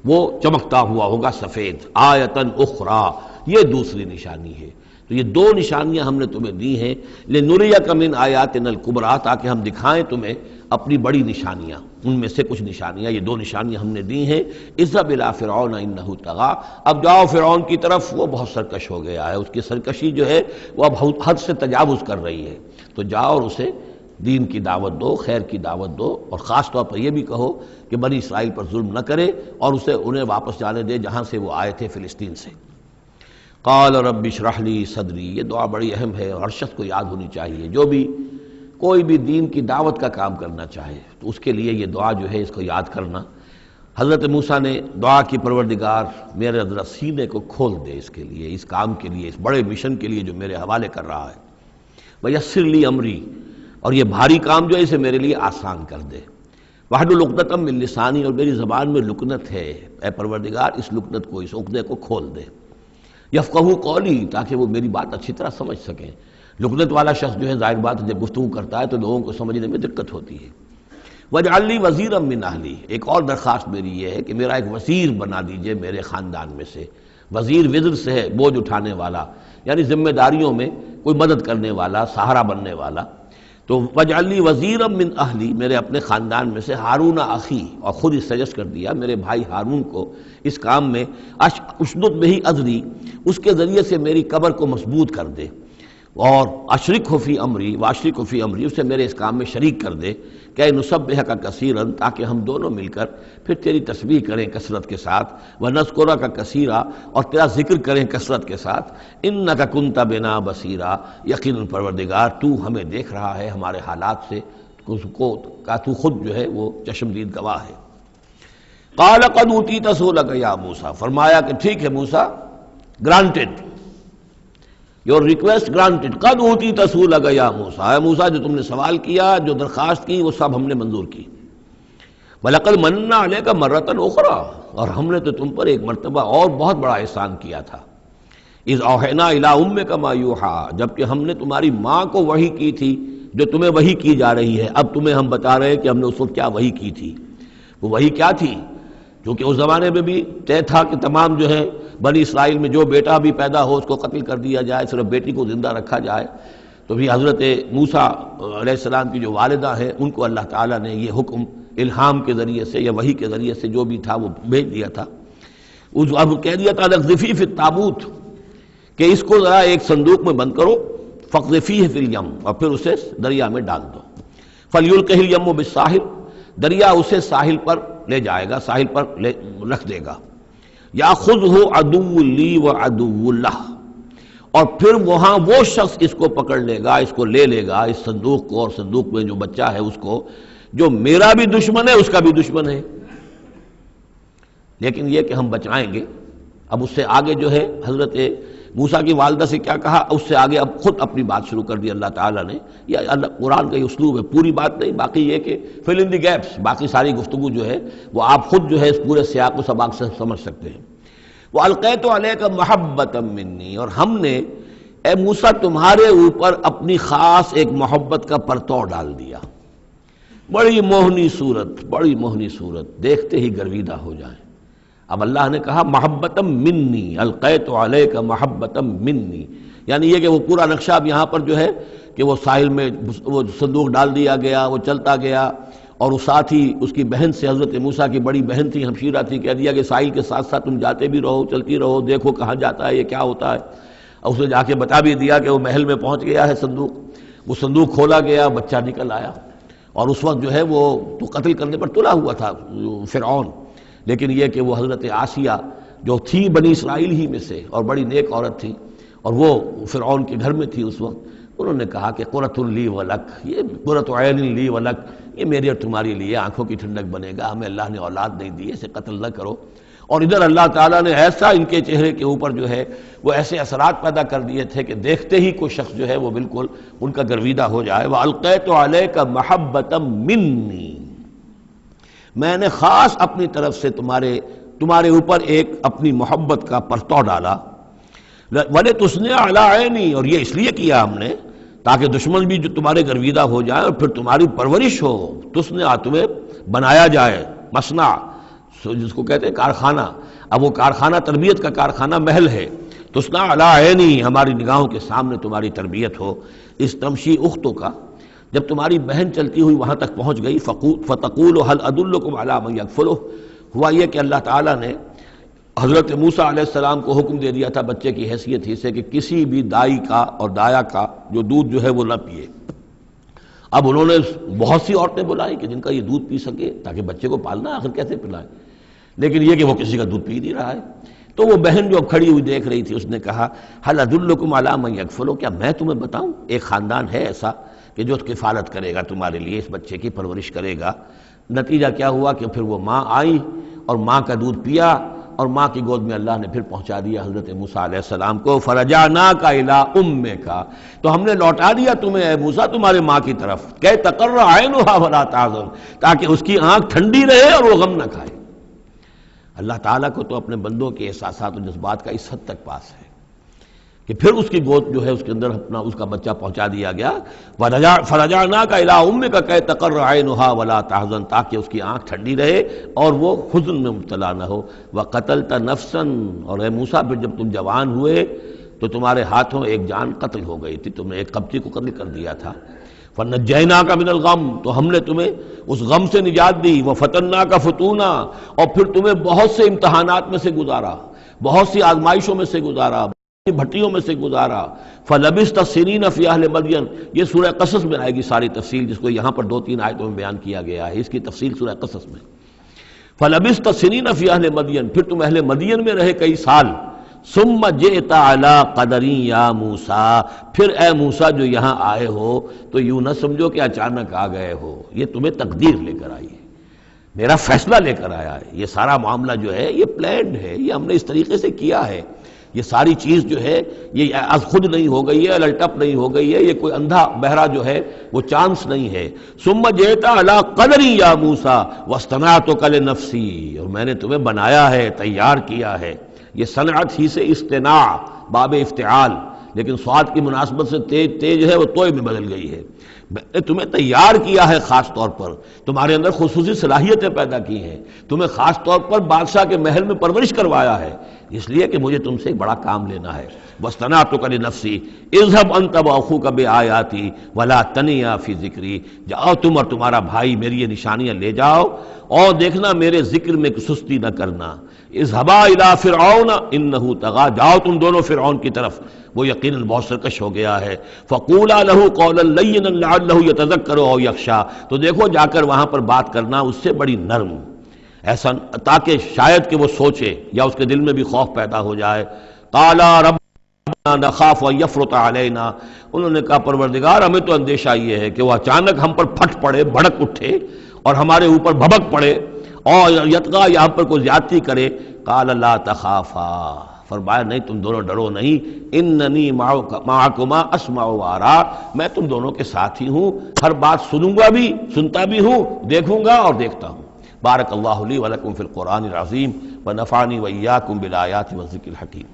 وہ چمکتا ہوا ہوگا سفید۔ آیتن اخری، یہ دوسری نشانی ہے۔ تو یہ دو نشانیاں ہم نے تمہیں دی ہیں، لنریک من آیاتنا الکبریٰ، تاکہ ہم دکھائیں تمہیں اپنی بڑی نشانیاں، ان میں سے کچھ نشانیاں، یہ دو نشانیاں ہم نے دی ہیں۔ اذهب الی فرعون انہ طغیٰ، اب جاؤ فرعون کی طرف، وہ بہت سرکش ہو گیا ہے، اس کی سرکشی جو ہے وہ اب حد سے تجاوز کر رہی ہے، تو جاؤ اور اسے دین کی دعوت دو، خیر کی دعوت دو، اور خاص طور پر یہ بھی کہو کہ بنی اسرائیل پر ظلم نہ کرے، اور اسے انہیں واپس جانے دے جہاں سے وہ آئے تھے، فلسطین سے۔ قال رب اشرح لی صدری، یہ دعا بڑی اہم ہے اور ہر شخص کو یاد ہونی چاہیے، جو بھی کوئی بھی دین کی دعوت کا کام کرنا چاہے تو اس کے لیے یہ دعا جو ہے اس کو یاد کرنا۔ حضرت موسیٰ نے دعا کی، پروردگار میرے ذرا سینے کو کھول دے اس کے لیے، اس کام کے لیے، اس بڑے مشن کے لیے جو میرے حوالے کر رہا ہے، وَيَسِّرْ لِي أَمْرِي، اور یہ بھاری کام جو ہے اسے میرے لیے آسان کر دے، وَاحْلُلْ عُقْدَةً مِّن لِّسَانِي، اور میری زبان میں لکنت ہے، اے پروردگار اس لکنت کو، اس عقدے کو کھول دے، یفقہوا قولی، تاکہ وہ میری بات اچھی طرح سمجھ سکیں۔ لکنت والا شخص جو ہے ظاہر بات ہے جب گفتگو کرتا ہے تو لوگوں کو سمجھنے میں دقت ہوتی ہے۔ وَاجْعَلْ لِي وَزِيرًا مِّنْ أَهْلِي، ایک اور درخواست میری یہ ہے کہ میرا ایک وزیر بنا دیجئے میرے خاندان میں سے۔ وزیر وزر سے ہے بوجھ اٹھانے والا، یعنی ذمہ داریوں میں کوئی مدد کرنے والا، سہارا بننے والا۔ تو وَاجْعَلْ لِي وَزِيرًا مِّنْ أَهْلِي، میرے اپنے خاندان میں سے، ہارون اخی، اور خود اس سجسٹ کر دیا میرے بھائی ہارون کو اس کام میں، اشدد بہ اذری، اس کے ذریعے سے میری کمر کو مضبوط کر دے، اور اشرکہ فی امری، واشرکہ فی امری، اسے میرے اس کام میں شریک کر دے، کہ نسبحک کثیرا، تاکہ ہم دونوں مل کر پھر تیری تسبیح کریں کثرت کے ساتھ، ونذکرک کثیرا، اور تیرا ذکر کریں کثرت کے ساتھ، انک کنت بنا بصیرا، یقیناً پروردگار تو ہمیں دیکھ رہا ہے ہمارے حالات سے، تو خود جو ہے وہ چشمدید گواہ ہے۔ قال قد اوتیت سؤلک یا موسیٰ، فرمایا کہ ٹھیک ہے موسیٰ، گرانٹڈ، یور ریکویسٹ گرانٹڈ، قد اوتیت سؤلک یا موسیٰ، اے موسیٰ جو تم نے سوال کیا، جو درخواست کی، وہ سب ہم نے منظور کی۔ وَلَقَدْ مَنَّا عَلَيْكَ مَرَّةً أُخْرَىٰ، اور ہم نے تو تم پر ایک مرتبہ اور بہت بڑا احسان کیا تھا۔ اِذْ أَوْحَيْنَا إِلَىٰ أُمِّكَ مَا يُوحَىٰ، جبکہ ہم نے تمہاری ماں کو وحی کی تھی جو تمہیں وحی کی جا رہی ہے۔ اب تمہیں ہم بتا رہے ہیں کہ ہم نے اس وقت کیا وحی کی تھی۔ وہ وحی کیا تھی؟ کیونکہ اس زمانے میں بھی طے تھا کہ تمام جو ہے بنی اسرائیل میں جو بیٹا بھی پیدا ہو اس کو قتل کر دیا جائے، صرف بیٹی کو زندہ رکھا جائے۔ تو بھی حضرت موسیٰ علیہ السلام کی جو والدہ ہیں ان کو اللہ تعالیٰ نے یہ حکم الہام کے ذریعے سے یا وحی کے ذریعے سے جو بھی تھا وہ بھیج دیا تھا۔ اب کہہ دیا تھا اقذفیہ فی التابوت، کہ اس کو ذرا ایک صندوق میں بند کرو، فاقذفیہ فی الیم، اور پھر اسے دریا میں ڈال دو، فلیلقہ الیم بالساحل، دریا اسے ساحل پر لے جائے گا، ساحل پر رکھ دے گا۔ یاخذہ عدو لی وعدو لہ، اور پھر وہاں وہ شخص اس کو پکڑ لے گا، اس کو لے لے گا، اس صندوق کو، اور صندوق میں جو بچہ ہے اس کو، جو میرا بھی دشمن ہے اس کا بھی دشمن ہے۔ لیکن یہ کہ ہم بچائیں گے۔ اب اس سے آگے جو ہے حضرت موسیٰ کی والدہ سے کیا کہا، اس سے آگے اب خود اپنی بات شروع کر دی اللہ تعالیٰ نے۔ یہ اللہ قرآن کا یہ اسلوب ہے، پوری بات نہیں، باقی یہ کہ فل ان دی گیپس، باقی ساری گفتگو جو ہے وہ آپ خود جو ہے اس پورے سیاق و سباق سے سمجھ سکتے ہیں۔ وَأَلْقَيْتُ عَلَيْكَ مَحَبَّةً مِّنِّي، اور ہم نے اے موسیٰ تمہارے اوپر اپنی خاص ایک محبت کا پرتو ڈال دیا۔ بڑی موہنی صورت، بڑی موہنی صورت، دیکھتے ہی گرویدہ ہو جائیں۔ اب اللہ نے کہا محبتم منی، القیت علیک محبتم منی، یعنی یہ کہ وہ پورا نقشہ اب یہاں پر جو ہے کہ وہ ساحل میں وہ صندوق ڈال دیا گیا، وہ چلتا گیا، اور اس ساتھ ہی اس کی بہن سے، حضرت موسیٰ کی بڑی بہن تھی، ہمشیرہ تھی، کہہ دیا کہ ساحل کے ساتھ ساتھ تم جاتے بھی رہو، چلتی رہو، دیکھو کہاں جاتا ہے، یہ کیا ہوتا ہے۔ اور اس نے جا کے بتا بھی دیا کہ وہ محل میں پہنچ گیا ہے صندوق۔ وہ صندوق کھولا گیا، بچہ نکل آیا، اور اس وقت جو ہے وہ تو قتل کرنے پر تلا ہوا تھا فرعون، لیکن یہ کہ وہ حضرت آسیہ جو تھی بنی اسرائیل ہی میں سے اور بڑی نیک عورت تھی، اور وہ فرعون کے گھر میں تھی اس وقت، انہوں نے کہا کہ قرۃ لی ولک، یہ قرۃ عین لی ولک، یہ میری اور تمہاری لیے آنکھوں کی ٹھنڈک بنے گا، ہمیں اللہ نے اولاد نہیں دی، اسے قتل نہ کرو۔ اور ادھر اللہ تعالیٰ نے ایسا ان کے چہرے کے اوپر جو ہے وہ ایسے اثرات پیدا کر دیے تھے کہ دیکھتے ہی کوئی شخص جو ہے وہ بالکل ان کا گرویدہ ہو جائے۔ وَأَلْقَيْتُ عَلَيْكَ مَحَبَّةً مِّنِّي، میں نے خاص اپنی طرف سے تمہارے اوپر ایک اپنی محبت کا پرتو ڈالا۔ وَلِتُصْنِعَ عَلَىٰ عَيْنِي، اور یہ اس لیے کیا ہم نے تاکہ دشمن بھی جو تمہارے گرویدہ ہو جائے اور پھر تمہاری پرورش ہو۔ تصنع، تمہیں بنایا جائے، مصنع جس کو کہتے ہیں کارخانہ، اب وہ کارخانہ تربیت کا کارخانہ محل ہے۔ تصنع علی عینی، ہماری نگاہوں کے سامنے تمہاری تربیت ہو۔ اس تمشی اختوں کا، جب تمہاری بہن چلتی ہوئی وہاں تک پہنچ گئی، فتقول هل ادلکم علی من یکفلہ، ہوا یہ کہ اللہ تعالیٰ نے حضرت موسیٰ علیہ السلام کو حکم دے دیا تھا بچے کی حیثیت ہی سے کہ کسی بھی دائی کا اور دایا کا جو دودھ جو ہے وہ نہ پیے۔ اب انہوں نے بہت سی عورتیں بلائی کہ جن کا یہ دودھ پی سکے، تاکہ بچے کو پالنا آخر کیسے پلائے، لیکن یہ کہ وہ کسی کا دودھ پی نہیں رہا ہے۔ تو وہ بہن جو اب کھڑی ہوئی دیکھ رہی تھی، اس نے کہا هل ادلکم علی من یکفلہ، کیا میں تمہیں بتاؤں ایک خاندان ہے ایسا کہ جو کفالت کرے گا تمہارے لیے، اس بچے کی پرورش کرے گا۔ نتیجہ کیا ہوا کہ پھر وہ ماں آئی اور ماں کا دودھ پیا، اور ماں کی گود میں اللہ نے پھر پہنچا دیا حضرت موسیٰ علیہ السلام کو۔ فرجعناک الی امک، تو ہم نے لوٹا دیا تمہیں اے موسیٰ تمہارے ماں کی طرف، کہ تقر عینھا ولا تحزن، تاکہ اس کی آنکھ ٹھنڈی رہے اور وہ غم نہ کھائے۔ اللہ تعالیٰ کو تو اپنے بندوں کے احساسات و جذبات کا اس حد تک پاس ہے کہ پھر اس کی گود جو ہے اس کے اندر اپنا اس کا بچہ پہنچا دیا گیا۔ فرجعناک الی امک کہ تقر عینھا ولا تحزن، تاکہ اس کی آنکھ ٹھنڈی رہے اور وہ حزن میں مبتلا نہ ہو۔ وقتلت نفسا، اور اے موسیٰ پھر جب تم جوان ہوئے تو تمہارے ہاتھوں ایک جان قتل ہو گئی تھی، تم نے ایک قبطی کو قتل کر دیا تھا۔ فنجیناک من الغم، تو ہم نے تمہیں اس غم سے نجات دی۔ وفتناک فتونا، اور پھر تمہیں بہت سے امتحانات میں سے گزارا، بہت سی آزمائشوں میں سے گزارا، بھٹیوں میں سے گزارا۔ فلبثت سنین فی اہل مدین، یہ سورہ قصص میں آئے گی ساری تفصیل، جس کو یہاں پر 2-3 آیتوں میں بیان کیا گیا ہے، اس کی تفصیل سورہ قصص میں۔ فلبثت سنین فی اہل مدین، پھر تم اہل مدین میں رہے کئی سال۔ ثم جئت علی قدری یا موسیٰ، پھر اے موسیٰ جو یہاں آئے ہو تو یوں نہ سمجھو کہ اچانک آ گئے ہو، یہ تمہیں تقدیر لے کر آئی ہے، میرا فیصلہ لے کر آیا ہے۔ یہ سارا معاملہ جو ہے یہ پلانڈ ہے، یہ ہم نے اس طریقے سے کیا ہے، یہ ساری چیز جو ہے یہ از خود نہیں ہو گئی ہے، للٹپ نہیں ہو گئی ہے، یہ کوئی اندھا بہرا جو ہے وہ چانس نہیں ہے۔ ثم جئت علی قدری یا موسیٰ واصطنعتک لنفسی، اور میں نے تمہیں بنایا ہے، تیار کیا ہے۔ یہ صنعت ہی سے اصطناع باب افتعال، لیکن صاد کی مناسبت سے تیج ہے وہ توئے میں بدل گئی ہے۔ میں نے تمہیں تیار کیا ہے، خاص طور پر تمہارے اندر خصوصی صلاحیتیں پیدا کی ہیں، تمہیں خاص طور پر بادشاہ کے محل میں پرورش کروایا ہے، اس لیے کہ مجھے تم سے ایک بڑا کام لینا ہے۔ واصطنعتک لنفسی اذهب انت واخوک بآیاتی ولا تنیا فی ذکری، جاؤ تم اور تمہارا بھائی میری یہ نشانیاں لے جاؤ، اور دیکھنا میرے ذکر میں سستی نہ کرنا۔ اذهبا الی فرعون انہ طغی، جاؤ تم دونوں فرعون کی طرف، وہ یقیناً بہت سرکش ہو گیا ہے۔ فقولا لہ قولا لینا لعلہ یتذکر او یخشی، تو دیکھو جا کر وہاں پر بات کرنا اس سے بڑی نرم، ایسا تاکہ شاید کہ وہ سوچے یا اس کے دل میں بھی خوف پیدا ہو جائے۔ قالا ربنا نخاف ان یفرط علینا، انہوں نے کہا پروردگار ہمیں تو اندیشہ یہ ہے کہ وہ اچانک ہم پر پھٹ پڑے، بھڑک اٹھے اور ہمارے اوپر بھبک پڑے اور یتغا یہاں پر کوئی زیادتی کرے، قال لا تخافا، فرمایا نہیں تم دونوں ڈرو نہیں، اننی معکما اسمع و ارا، میں تم دونوں کے ساتھ ہی ہوں، ہر بات سنوں گا بھی، سنتا بھی ہوں، دیکھوں گا اور دیکھتا ہوں۔ بارک اللہ لی ولکم فی القرآن العظیم ونفعنی وإیاکم بالآیات والذکر الحکیم۔